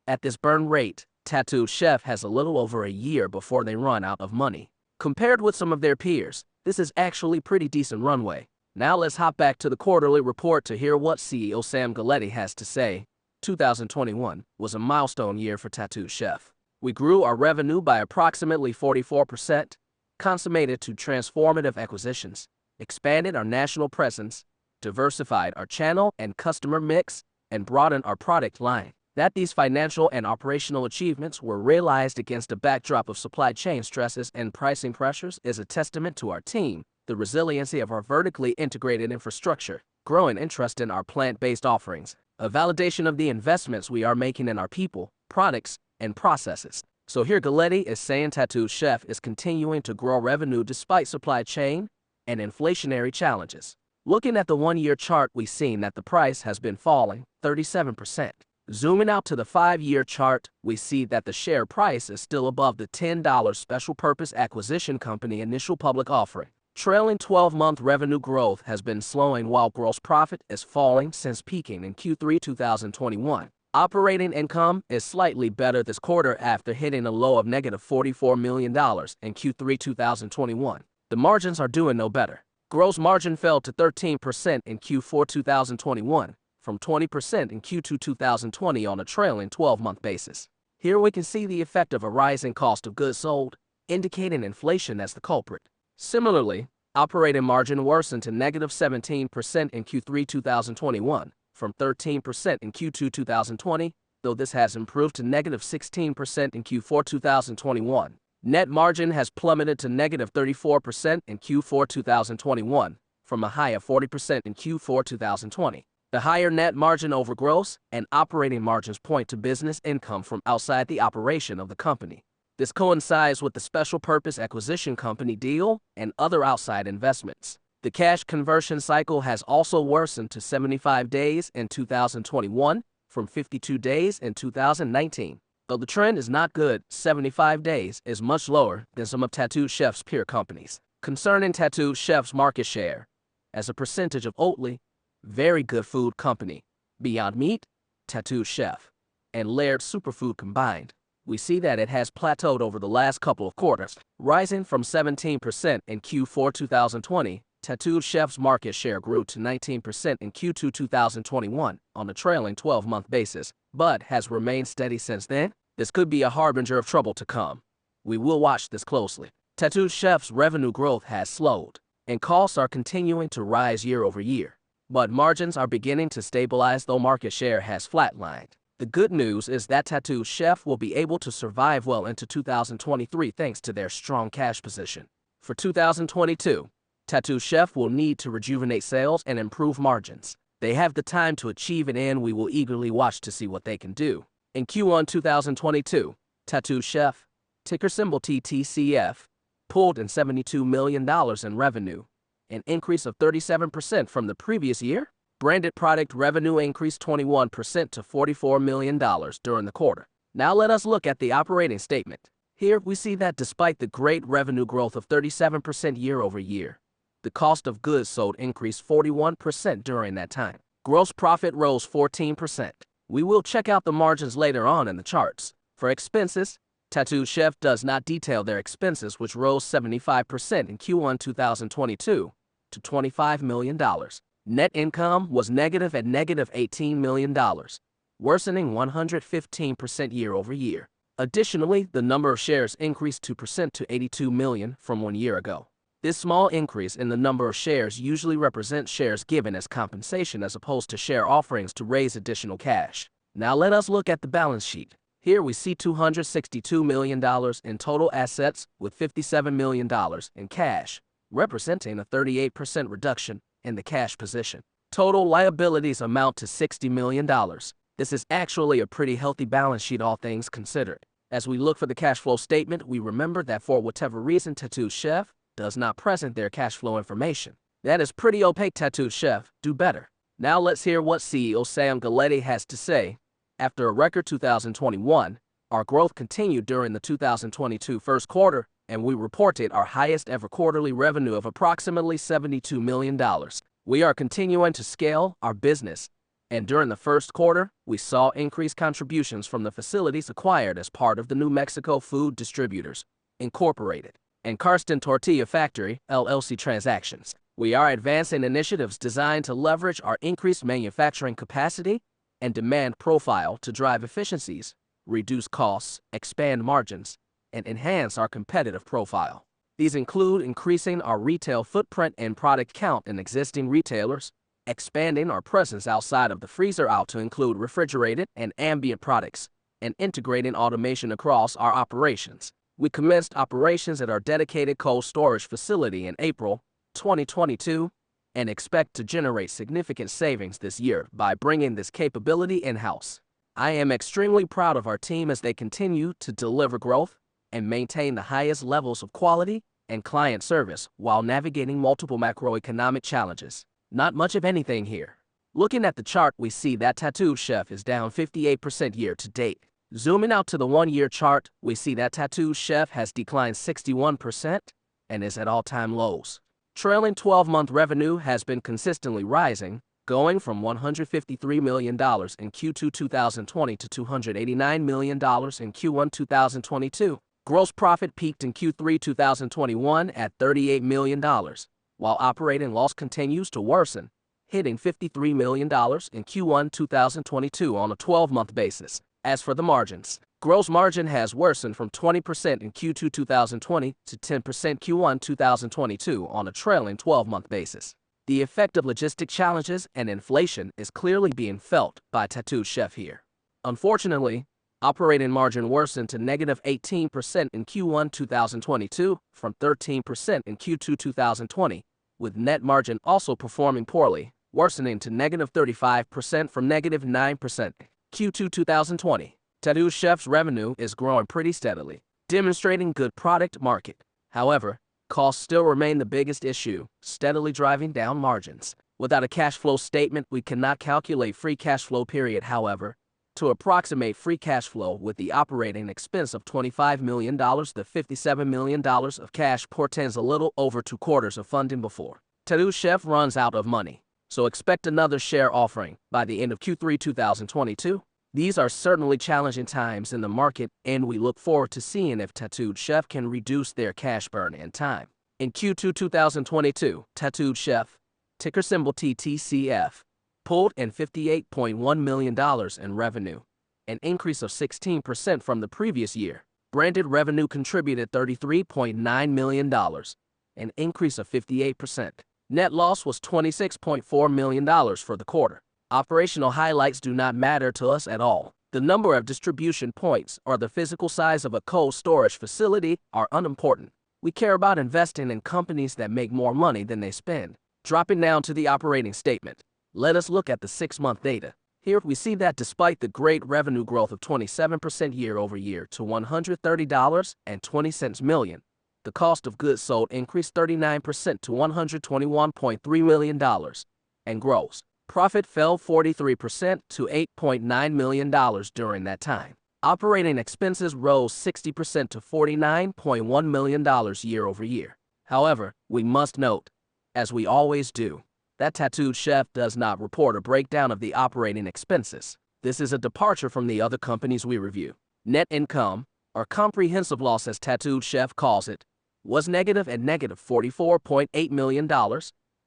At this burn rate, Tattooed Chef has a little over a year before they run out of money. Compared with some of their peers, this is actually pretty decent runway. Now let's hop back to the quarterly report to hear what CEO Sam Galletti has to say. 2021 was a milestone year for Tattooed Chef. We grew our revenue by approximately 44%, consummated two transformative acquisitions, expanded our national presence, diversified our channel and customer mix, and broadened our product line. That these financial and operational achievements were realized against a backdrop of supply chain stresses and pricing pressures is a testament to our team, the resiliency of our vertically integrated infrastructure, growing interest in our plant-based offerings, a validation of the investments we are making in our people, products, and processes. So here Galletti is saying Tattooed Chef is continuing to grow revenue despite supply chain and inflationary challenges. Looking at the 1-year chart, we've seen that the price has been falling 37%. Zooming out to the 5-year chart, we see that the share price is still above the $10 special purpose acquisition company initial public offering. Trailing 12-month revenue growth has been slowing while gross profit is falling since peaking in Q3 2021. Operating income is slightly better this quarter after hitting a low of negative $44 million in Q3 2021. The margins are doing no better. Gross margin fell to 13% in Q4 2021, from 20% in Q2 2020 on a trailing 12-month basis. Here we can see the effect of a rising cost of goods sold, indicating inflation as the culprit. Similarly, operating margin worsened to negative 17% in Q3 2021, from 13% in Q2 2020, though this has improved to negative 16% in Q4 2021. Net margin has plummeted to negative 34% in Q4 2021, from a high of 40% in Q4 2020. The higher net margin over gross and operating margins point to business income from outside the operation of the company. This coincides with the special purpose acquisition company deal and other outside investments. The cash conversion cycle has also worsened to 75 days in 2021 from 52 days in 2019. Though the trend is not good, 75 days is much lower than some of Tattooed Chef's peer companies. Concerning Tattooed Chef's market share, as a percentage of Oatly, Very Good Food Company, Beyond Meat, Tattooed Chef, and Laird Superfood combined, we see that it has plateaued over the last couple of quarters, rising from 17% in Q4 2020. Tattooed Chef's market share grew to 19% in Q2 2021 on a trailing 12-month basis, but has remained steady since then. This could be a harbinger of trouble to come. We will watch this closely. Tattooed Chef's revenue growth has slowed, and costs are continuing to rise year over year. But margins are beginning to stabilize, though market share has flatlined. The good news is that Tattooed Chef will be able to survive well into 2023 thanks to their strong cash position. For 2022, Tattooed Chef will need to rejuvenate sales and improve margins. They have the time to achieve it, and we will eagerly watch to see what they can do. In Q1 2022, Tattooed Chef, ticker symbol TTCF, pulled in $72 million in revenue, an increase of 37% from the previous year. Branded product revenue increased 21% to $44 million during the quarter. Now let us look at the operating statement. Here we see that despite the great revenue growth of 37% year over year, the cost of goods sold increased 41% during that time. Gross profit rose 14%. We will check out the margins later on in the charts. For expenses, Tattooed Chef does not detail their expenses, which rose 75% in Q1 2022 to $25 million. Net income was negative at negative $18 million, worsening 115% year over year. Additionally, the number of shares increased 2% to 82 million from 1 year ago. This small increase in the number of shares usually represents shares given as compensation as opposed to share offerings to raise additional cash. Now let us look at the balance sheet. Here we see $262 million in total assets with $57 million in cash, representing a 38% reduction in the cash position. Total liabilities amount to $60 million. This is actually a pretty healthy balance sheet, all things considered. As we look for the cash flow statement, we remember that for whatever reason, Tattooed Chef does not present their cash flow information. That is pretty opaque. Tattooed Chef, do better. Now let's hear what CEO Sam Galletti has to say. After a record 2021, our growth continued during the 2022 first quarter, and we reported our highest ever quarterly revenue of approximately $72 million. We are continuing to scale our business, and during the first quarter, we saw increased contributions from the facilities acquired as part of the New Mexico Food Distributors, Incorporated, and Karsten Tortilla Factory, LLC transactions. We are advancing initiatives designed to leverage our increased manufacturing capacity and demand profile to drive efficiencies, reduce costs, expand margins, and enhance our competitive profile. These include increasing our retail footprint and product count in existing retailers, expanding our presence outside of the freezer aisle to include refrigerated and ambient products, and integrating automation across our operations. We commenced operations at our dedicated cold storage facility in April 2022 and expect to generate significant savings this year by bringing this capability in-house. I am extremely proud of our team as they continue to deliver growth and maintain the highest levels of quality and client service while navigating multiple macroeconomic challenges. Not much of anything here. Looking at the chart, we see that Tattooed Chef is down 58% year to date. Zooming out to the 1-year chart, we see that Tattooed Chef has declined 61% and is at all-time lows. Trailing 12-month revenue has been consistently rising, going from $153 million in Q2 2020 to $289 million in Q1 2022. Gross profit peaked in Q3 2021 at $38 million, while operating loss continues to worsen, hitting $53 million in Q1 2022 on a 12-month basis. As for the margins, gross margin has worsened from 20% in Q2 2020 to 10% Q1 2022 on a trailing 12-month basis. The effect of logistic challenges and inflation is clearly being felt by Tattooed Chef here. Unfortunately, operating margin worsened to negative 18% in Q1 2022 from 13% in Q2 2020, with net margin also performing poorly, worsening to negative 35% from negative 9% Q2 2020. Tattooed Chef's revenue is growing pretty steadily, demonstrating good product market. However, costs still remain the biggest issue, steadily driving down margins. Without a cash flow statement, we cannot calculate free cash flow period. However, to approximate free cash flow with the operating expense of $25 million, the $57 million of cash portends a little over 2 quarters of funding before Tattooed Chef runs out of money. So expect another share offering by the end of Q3 2022. These are certainly challenging times in the market, and we look forward to seeing if Tattooed Chef can reduce their cash burn in time. In Q2 2022, Tattooed Chef, ticker symbol TTCF, pulled in $58.1 million in revenue, an increase of 16% from the previous year. Branded revenue contributed $33.9 million, an increase of 58%. Net loss was $26.4 million for the quarter. Operational highlights do not matter to us at all. The number of distribution points or the physical size of a cold storage facility are unimportant. We care about investing in companies that make more money than they spend. Dropping down to the operating statement, let us look at the 6-month data. Here we see that despite the great revenue growth of 27% year over year to $130.20 million, the cost of goods sold increased 39% to $121.3 million, and gross profit fell 43% to $8.9 million during that time. Operating expenses rose 60% to $49.1 million year over year. However, we must note, as we always do, that Tattooed Chef does not report a breakdown of the operating expenses. This is a departure from the other companies we review. Net income, or comprehensive loss as Tattooed Chef calls it, was negative at negative $44.8 million,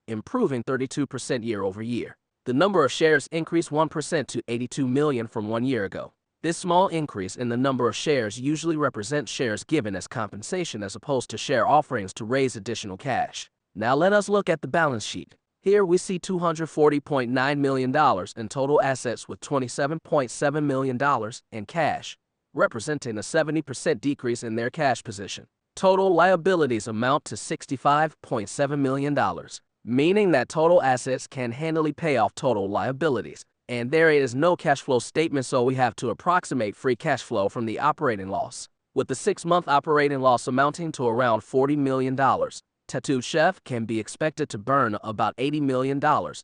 improving 32% year over year. The number of shares increased 1% to 82 million from 1 year ago. This small increase in the number of shares usually represents shares given as compensation as opposed to share offerings to raise additional cash. Now let us look at the balance sheet. Here we see $240.9 million in total assets with $27.7 million in cash, representing a 70% decrease in their cash position. Total liabilities amount to $65.7 million, meaning that total assets can handily pay off total liabilities. And there is no cash flow statement, so we have to approximate free cash flow from the operating loss. With the 6-month operating loss amounting to around $40 million, Tattooed Chef can be expected to burn about $80 million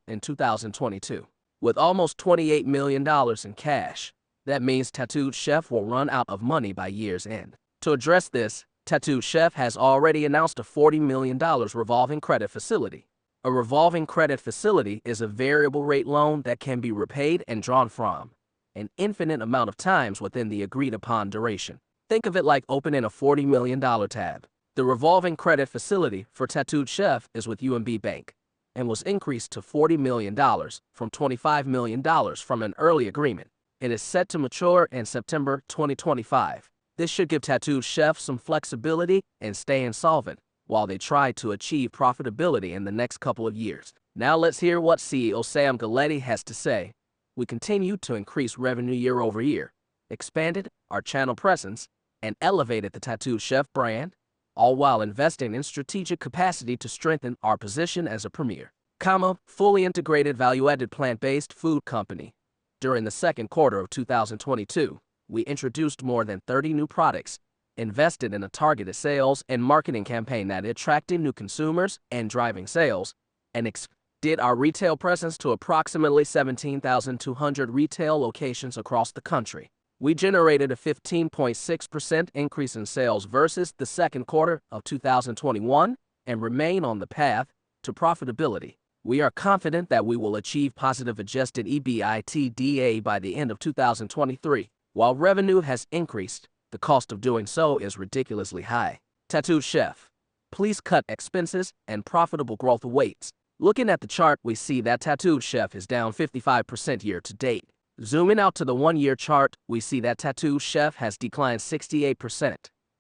in 2022. With almost $28 million in cash, that means Tattooed Chef will run out of money by year's end. To address this, Tattooed Chef has already announced a $40 million revolving credit facility. A revolving credit facility is a variable rate loan that can be repaid and drawn from an infinite amount of times within the agreed upon duration. Think of it like opening a $40 million tab. The revolving credit facility for Tattooed Chef is with UMB Bank and was increased to $40 million from $25 million from an early agreement. It is set to mature in September 2025. This should give Tattooed Chef some flexibility and stay insolvent while they try to achieve profitability in the next couple of years. Now let's hear what CEO Sam Galletti has to say. We continue to increase revenue year over year, expanded our channel presence, and elevated the Tattooed Chef brand, all while investing in strategic capacity to strengthen our position as a premier, fully integrated value-added plant-based food company. During the second quarter of 2022, we introduced more than 30 new products, invested in a targeted sales and marketing campaign that attracted new consumers and driving sales, and expanded our retail presence to approximately 17,200 retail locations across the country. We generated a 15.6% increase in sales versus the second quarter of 2021 and remain on the path to profitability. We are confident that we will achieve positive adjusted EBITDA by the end of 2023. While revenue has increased, the cost of doing so is ridiculously high. Tattooed Chef. Please cut expenses and profitable growth weights. Looking at the chart, we see that Tattooed Chef is down 55% year to date. Zooming out to the one-year chart, we see that Tattooed Chef has declined 68%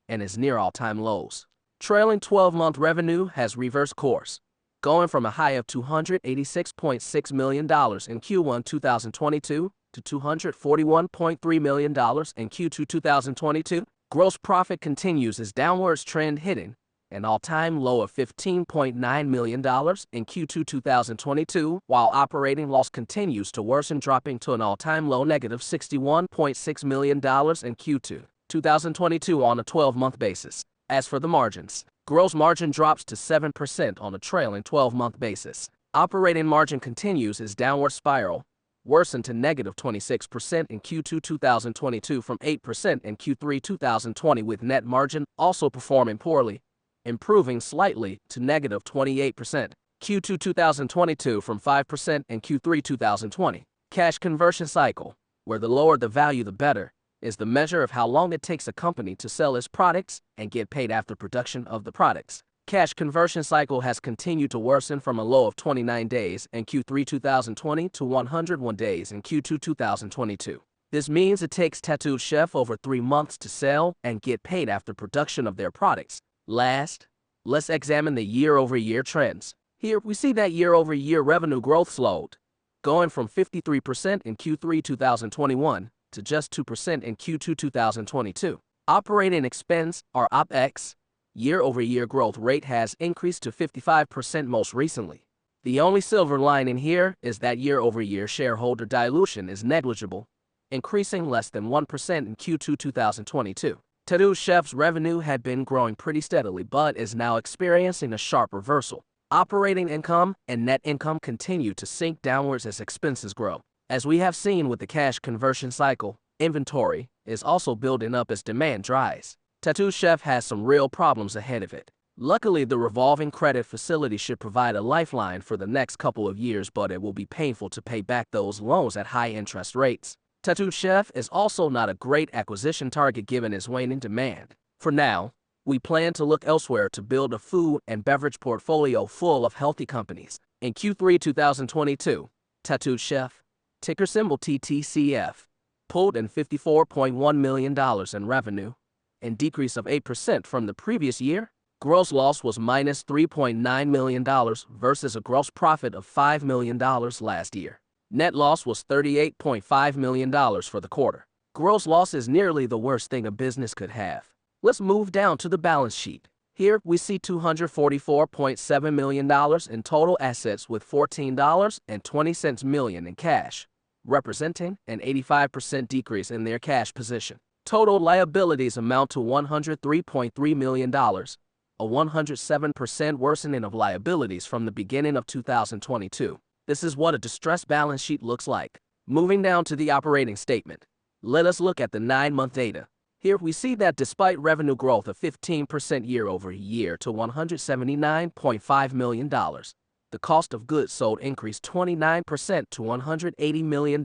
and is near all-time lows. Trailing 12-month revenue has reversed course, going from a high of $286.6 million in Q1 2022 to $241.3 million in Q2 2022. Gross profit continues its downwards trend, hitting an all-time low of $15.9 million in Q2 2022, while operating loss continues to worsen, dropping to an all-time low negative $61.6 million in Q2 2022 on a 12-month basis. As for the margins, gross margin drops to 7% on a trailing 12-month basis. Operating margin continues its downward spiral, worsened to negative 26% in Q2 2022 from 8% in Q3 2020, with net margin also performing poorly, improving slightly to negative 28% Q2 2022 from 5% in Q3 2020. Cash conversion cycle, where the lower the value the better, is the measure of how long it takes a company to sell its products and get paid after production of the products. Cash conversion cycle has continued to worsen from a low of 29 days in Q3 2020 to 101 days in Q2 2022. This means it takes Tattooed Chef over 3 months to sell and get paid after production of their products. Last, let's examine the year-over-year trends. Here, we see that year-over-year revenue growth slowed, going from 53% in Q3 2021 to just 2% in Q2 2022. Operating expense, or OPEX, year-over-year growth rate has increased to 55% most recently. The only silver lining here is that year-over-year shareholder dilution is negligible, increasing less than 1% in Q2 2022. Tattooed Chef's revenue had been growing pretty steadily but is now experiencing a sharp reversal. Operating income and net income continue to sink downwards as expenses grow. As we have seen with the cash conversion cycle, inventory is also building up as demand dries. Tattooed Chef has some real problems ahead of it. Luckily, the revolving credit facility should provide a lifeline for the next couple of years, but it will be painful to pay back those loans at high interest rates. Tattooed Chef is also not a great acquisition target given its waning demand. For now, we plan to look elsewhere to build a food and beverage portfolio full of healthy companies. In Q3 2022, Tattooed Chef, ticker symbol TTCF, pulled in $54.1 million in revenue, a decrease of 8% from the previous year. Gross loss was minus $3.9 million versus a gross profit of $5 million last year. Net loss was $38.5 million for the quarter. Gross loss is nearly the worst thing a business could have. Let's move down to the balance sheet. Here we see $244.7 million in total assets with $14.20 million in cash, representing an 85% decrease in their cash position. Total liabilities amount to $103.3 million, a 107% worsening of liabilities from the beginning of 2022. This is what a distressed balance sheet looks like. Moving down to the operating statement, let us look at the 9-month data. Here we see that despite revenue growth of 15% year-over-year to $179.5 million, the cost of goods sold increased 29% to $180 million,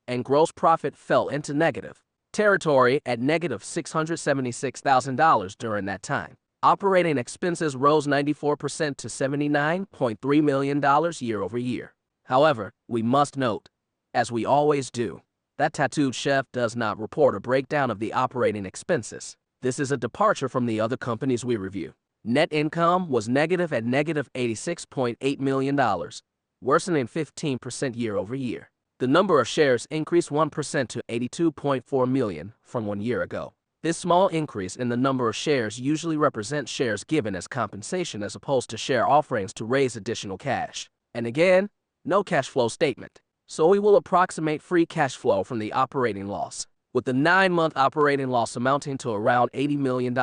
and gross profit fell into negative territory at negative $676,000 during that time. Operating expenses rose 94% to $79.3 million year-over-year. However, we must note, as we always do, that Tattooed Chef does not report a breakdown of the operating expenses. This is a departure from the other companies we review. Net income was negative at negative $86.8 million, worsening 15% year-over-year. The number of shares increased 1% to 82.4 million from 1 year ago. This small increase in the number of shares usually represents shares given as compensation as opposed to share offerings to raise additional cash. And again, no cash flow statement. So we will approximate free cash flow from the operating loss. With the 9-month operating loss amounting to around $80 million,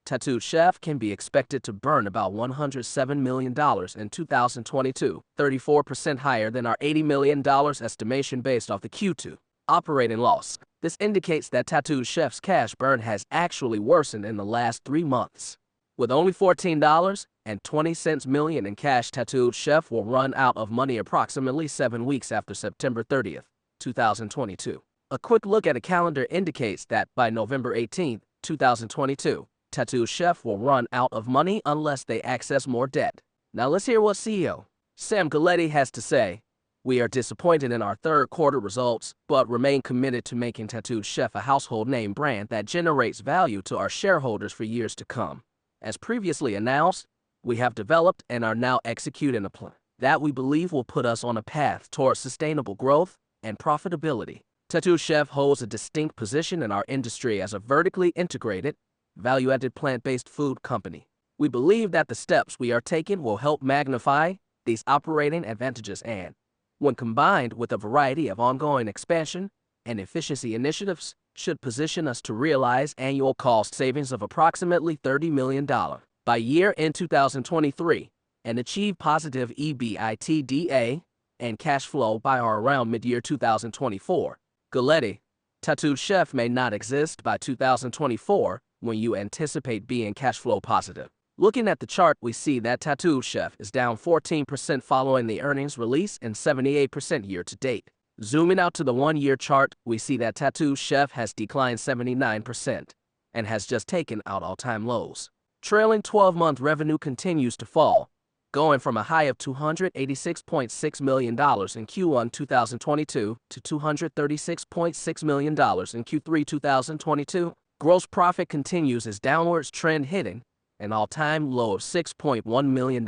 Tattooed Chef can be expected to burn about $107 million in 2022, 34% higher than our $80 million estimation based off the Q2 operating loss. This indicates that Tattooed Chef's cash burn has actually worsened in the last 3 months. With only $14.20 million in cash, Tattooed Chef will run out of money approximately 7 weeks after September 30th, 2022. A quick look at a calendar indicates that by November 18th, 2022, Tattooed Chef will run out of money unless they access more debt. Now let's hear what CEO Sam Galletti has to say. We are disappointed in our third quarter results, but remain committed to making Tattooed Chef a household name brand that generates value to our shareholders for years to come. As previously announced, we have developed and are now executing a plan that we believe will put us on a path towards sustainable growth and profitability. Tattooed Chef holds a distinct position in our industry as a vertically integrated, value-added plant-based food company. We believe that the steps we are taking will help magnify these operating advantages and, when combined with a variety of ongoing expansion and efficiency initiatives, should position us to realize annual cost savings of approximately $30 million by year-end 2023 and achieve positive EBITDA and cash flow by or around mid-year 2024. Galletti, Tattooed Chef may not exist by 2024 when you anticipate being cash flow positive. Looking at the chart, we see that Tattooed Chef is down 14% following the earnings release and 78% year-to-date. Zooming out to the one-year chart, we see that Tattooed Chef has declined 79% and has just taken out all-time lows. Trailing 12-month revenue continues to fall, going from a high of $286.6 million in Q1 2022 to $236.6 million in Q3 2022. Gross profit continues its downwards trend, hitting an all-time low of $6.1 million in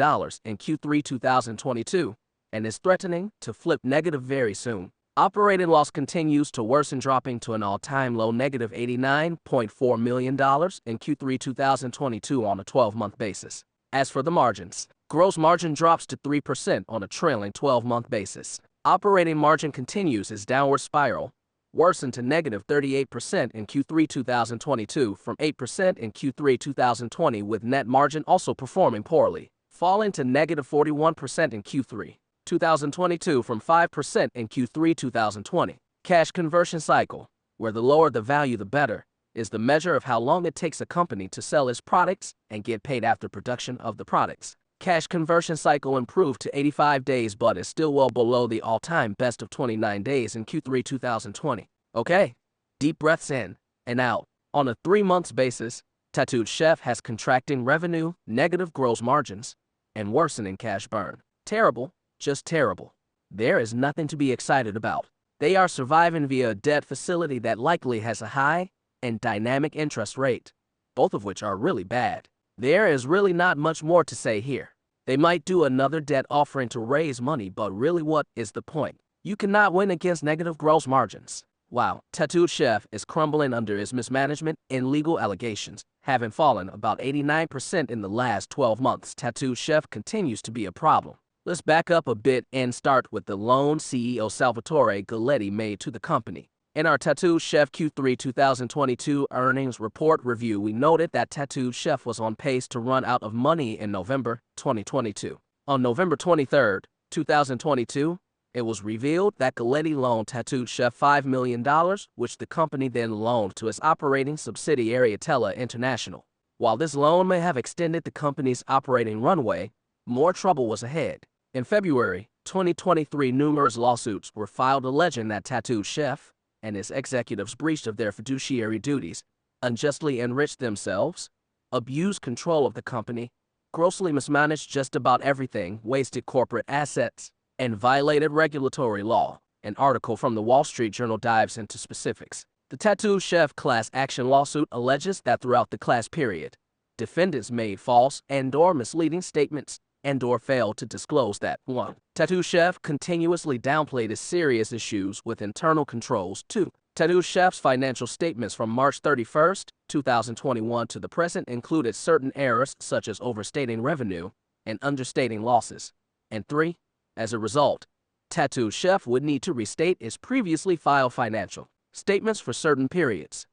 Q3 2022 and is threatening to flip negative very soon. Operating loss continues to worsen, dropping to an all-time low negative $89.4 million in Q3 2022 on a 12-month basis. As for the margins, gross margin drops to 3% on a trailing 12-month basis. Operating margin continues its downward spiral, worsened to negative 38% in Q3 2022 from 8% in Q3 2020, with net margin also performing poorly, falling to negative 41% in Q3 2022 from 5% in Q3 2020. Cash conversion cycle, where the lower the value the better, is the measure of how long it takes a company to sell its products and get paid after production of the products. Cash conversion cycle improved to 85 days but is still well below the all-time best of 29 days in Q3 2020. Okay, deep breaths in and out. On a 3-month basis, Tattooed Chef has contracting revenue, negative gross margins, and worsening cash burn. Terrible, just terrible. There is nothing to be excited about. They are surviving via a debt facility that likely has a high and dynamic interest rate, both of which are really bad. There is really not much more to say here. They might do another debt offering to raise money, but really what is the point? You cannot win against negative gross margins. Wow, Tattooed Chef is crumbling under its mismanagement and legal allegations, having fallen about 89% in the last 12 months. Tattooed Chef continues to be a problem. Let's back up a bit and start with the loan CEO Salvatore Galletti made to the company. In our Tattooed Chef Q3 2022 earnings report review, we noted that Tattooed Chef was on pace to run out of money in November 2022. On November 23, 2022, it was revealed that Galletti loaned Tattooed Chef $5 million, which the company then loaned to its operating subsidiary Atella International. While this loan may have extended the company's operating runway, more trouble was ahead. In February 2023, numerous lawsuits were filed alleging that Tattooed Chef and its executives breached of their fiduciary duties, unjustly enriched themselves, abused control of the company, grossly mismanaged just about everything, wasted corporate assets, and violated regulatory law. An article from the Wall Street Journal dives into specifics. The Tattooed Chef class action lawsuit alleges that throughout the class period, defendants made false and/or misleading statements and/or failed to disclose that 1. Tattooed Chef continuously downplayed its serious issues with internal controls. 2. Tattooed Chef's financial statements from March 31, 2021 to the present included certain errors such as overstating revenue and understating losses. And 3. As a result, Tattooed Chef would need to restate its previously filed financial statements for certain periods.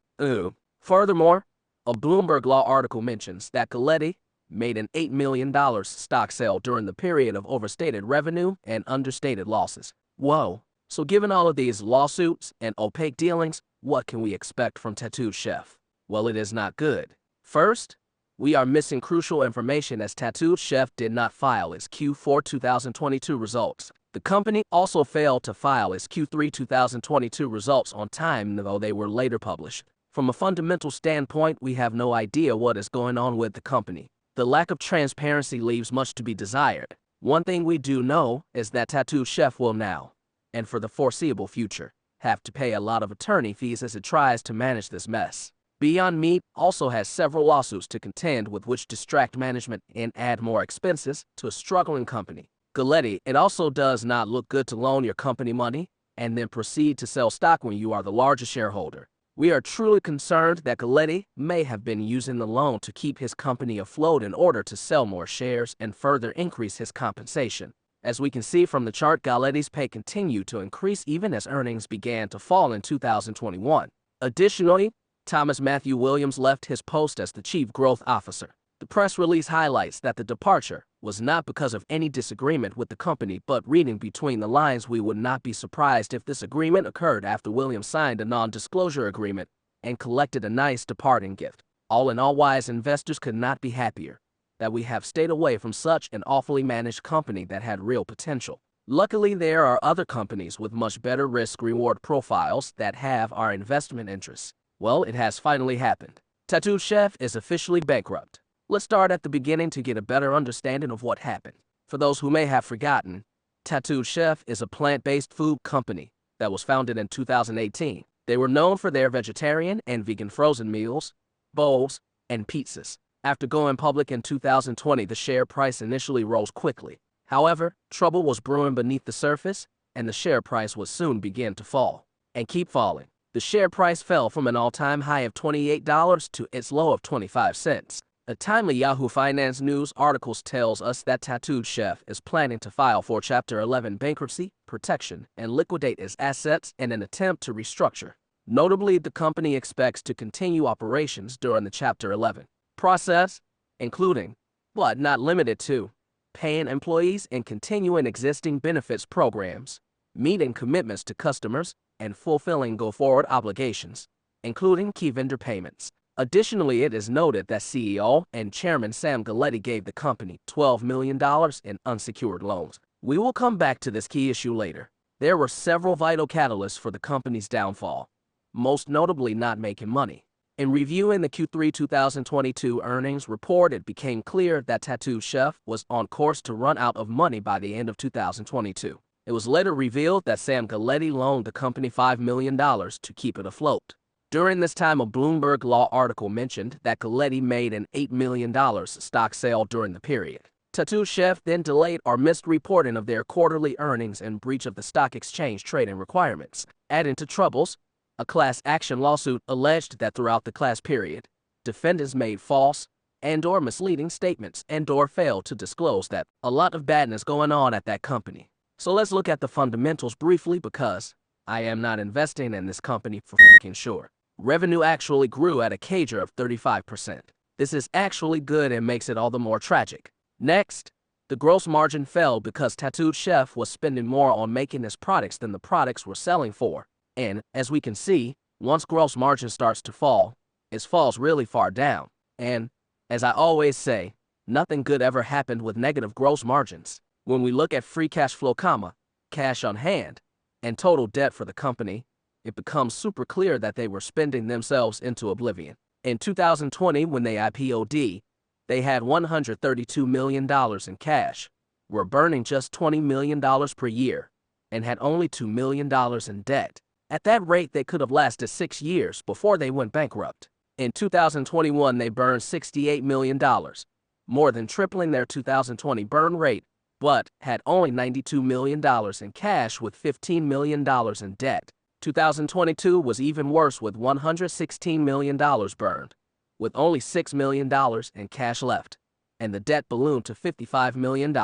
Furthermore, a Bloomberg Law article mentions that Galletti made an $8 million stock sale during the period of overstated revenue and understated losses. Whoa. So given all of these lawsuits and opaque dealings, what can we expect from Tattooed Chef? Well, it is not good. First, We are missing crucial information as Tattooed Chef did not file its Q4 2022 results. The company also failed to file its Q3 2022 results on time, though they were later published. From a fundamental standpoint, we have no idea what is going on with the company. The lack of transparency leaves much to be desired. One thing we do know is that Tattooed Chef will now, and for the foreseeable future, have to pay a lot of attorney fees as it tries to manage this mess. Beyond Meat also has several lawsuits to contend with which distract management and add more expenses to a struggling company. Galletti, it also does not look good to loan your company money and then proceed to sell stock when you are the largest shareholder. We are truly concerned that Galletti may have been using the loan to keep his company afloat in order to sell more shares and further increase his compensation. As we can see from the chart, Galletti's pay continued to increase even as earnings began to fall in 2021. Additionally, Thomas Matthew Williams left his post as the Chief Growth Officer. The press release highlights that the departure was not because of any disagreement with the company, but reading between the lines, we would not be surprised if this agreement occurred after Williams signed a non-disclosure agreement and collected a nice departing gift. All in all, wise investors could not be happier that we have stayed away from such an awfully managed company that had real potential. Luckily, there are other companies with much better risk-reward profiles that have our investment interests. Well, it has finally happened. Tattooed Chef is officially bankrupt. Let's start at the beginning to get a better understanding of what happened. For those who may have forgotten, Tattooed Chef is a plant-based food company that was founded in 2018. They were known for their vegetarian and vegan frozen meals, bowls, and pizzas. After going public in 2020, the share price initially rose quickly. However, trouble was brewing beneath the surface, and the share price would soon begin to fall and keep falling. The share price fell from an all-time high of $28 to its low of 25 cents. A timely Yahoo Finance News article tells us that Tattooed Chef is planning to file for Chapter 11 bankruptcy protection and liquidate its assets in an attempt to restructure. Notably, the company expects to continue operations during the Chapter 11 process, including, but not limited to, paying employees and continuing existing benefits programs, meeting commitments to customers, and fulfilling go-forward obligations, including key vendor payments. Additionally, it is noted that CEO and Chairman Sam Galletti gave the company $12 million in unsecured loans. We will come back to this key issue later. There were several vital catalysts for the company's downfall, most notably not making money. In reviewing the Q3 2022 earnings report, it became clear that Tattooed Chef was on course to run out of money by the end of 2022. It was later revealed that Sam Galletti loaned the company $5 million to keep it afloat. During this time, a Bloomberg Law article mentioned that Galletti made an $8 million stock sale during the period. Tattooed Chef then delayed or missed reporting of their quarterly earnings in breach of the stock exchange trading requirements. Adding to troubles, a class action lawsuit alleged that throughout the class period, defendants made false and/or misleading statements and/or failed to disclose that a lot of badness going on at that company. So let's look at the fundamentals briefly, because I am not investing in this company for f***ing sure. Revenue actually grew at a CAGR of 35%. This is actually good and makes it all the more tragic. Next, the gross margin fell because Tattooed Chef was spending more on making its products than the products were selling for. And, as we can see, once gross margin starts to fall, it falls really far down. And, as I always say, nothing good ever happened with negative gross margins. When we look at free cash flow, cash on hand, and total debt for the company, it becomes super clear that they were spending themselves into oblivion. In 2020, when they IPO'd, they had $132 million in cash, were burning just $20 million per year, and had only $2 million in debt. At that rate, they could have lasted 6 years before they went bankrupt. In 2021, they burned $68 million, more than tripling their 2020 burn rate, but had only $92 million in cash with $15 million in debt. 2022 was even worse with $116 million burned, with only $6 million in cash left, and the debt ballooned to $55 million.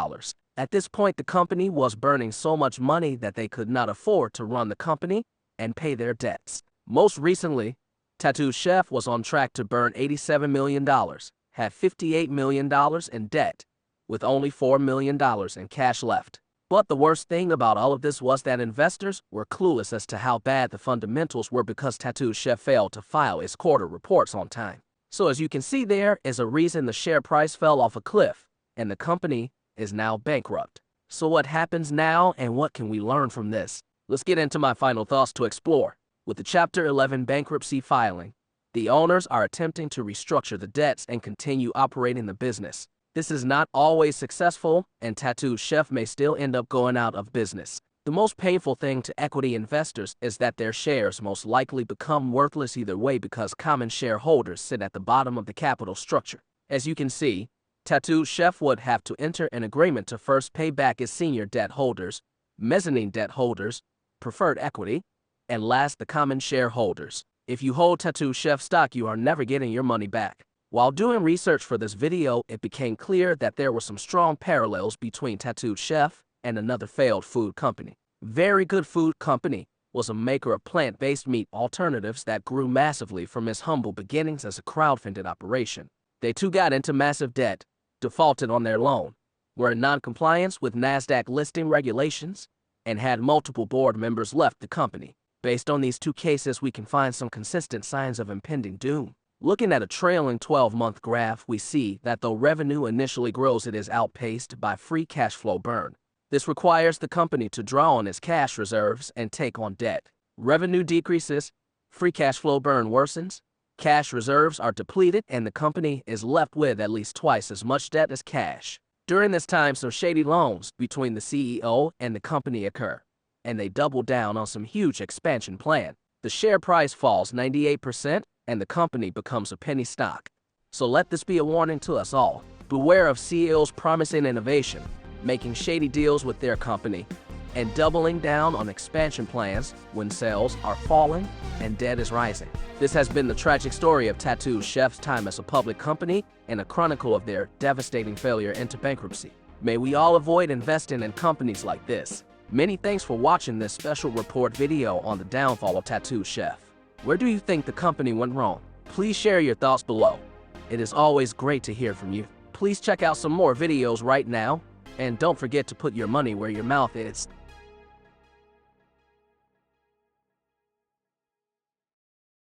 At this point, the company was burning so much money that they could not afford to run the company and pay their debts. Most recently, Tattooed Chef was on track to burn $87 million, had $58 million in debt, with only $4 million in cash left. But the worst thing about all of this was that investors were clueless as to how bad the fundamentals were because Tattooed Chef failed to file its quarter reports on time. So as you can see, there is a reason the share price fell off a cliff, and the company is now bankrupt. So what happens now, and what can we learn from this? Let's get into my final thoughts to explore. With the Chapter 11 bankruptcy filing, the owners are attempting to restructure the debts and continue operating the business. This is not always successful, and Tattooed Chef may still end up going out of business. The most painful thing to equity investors is that their shares most likely become worthless either way because common shareholders sit at the bottom of the capital structure. As you can see, Tattooed Chef would have to enter an agreement to first pay back its senior debt holders, mezzanine debt holders, preferred equity, and last the common shareholders. If you hold Tattooed Chef stock, you are never getting your money back. While doing research for this video, it became clear that there were some strong parallels between Tattooed Chef and another failed food company. Very Good Food Company was a maker of plant-based meat alternatives that grew massively from its humble beginnings as a crowdfunded operation. They too got into massive debt, defaulted on their loan, were in non-compliance with NASDAQ listing regulations, and had multiple board members left the company. Based on these two cases, we can find some consistent signs of impending doom. Looking at a trailing 12-month graph, we see that though revenue initially grows, it is outpaced by free cash flow burn. This requires the company to draw on its cash reserves and take on debt. Revenue decreases, free cash flow burn worsens, cash reserves are depleted, and the company is left with at least twice as much debt as cash. During this time, some shady loans between the CEO and the company occur, and they double down on some huge expansion plan. The share price falls 98%, and the company becomes a penny stock. So let this be a warning to us all. Beware of CEOs promising innovation, making shady deals with their company, and doubling down on expansion plans when sales are falling and debt is rising. This has been the tragic story of Tattooed Chef's time as a public company and a chronicle of their devastating failure into bankruptcy. May we all avoid investing in companies like this. Many thanks for watching this special report video on the downfall of Tattooed Chef. Where do you think the company went wrong? Please share your thoughts below. It is always great to hear from you. Please check out some more videos right now, and don't forget to put your money where your mouth is.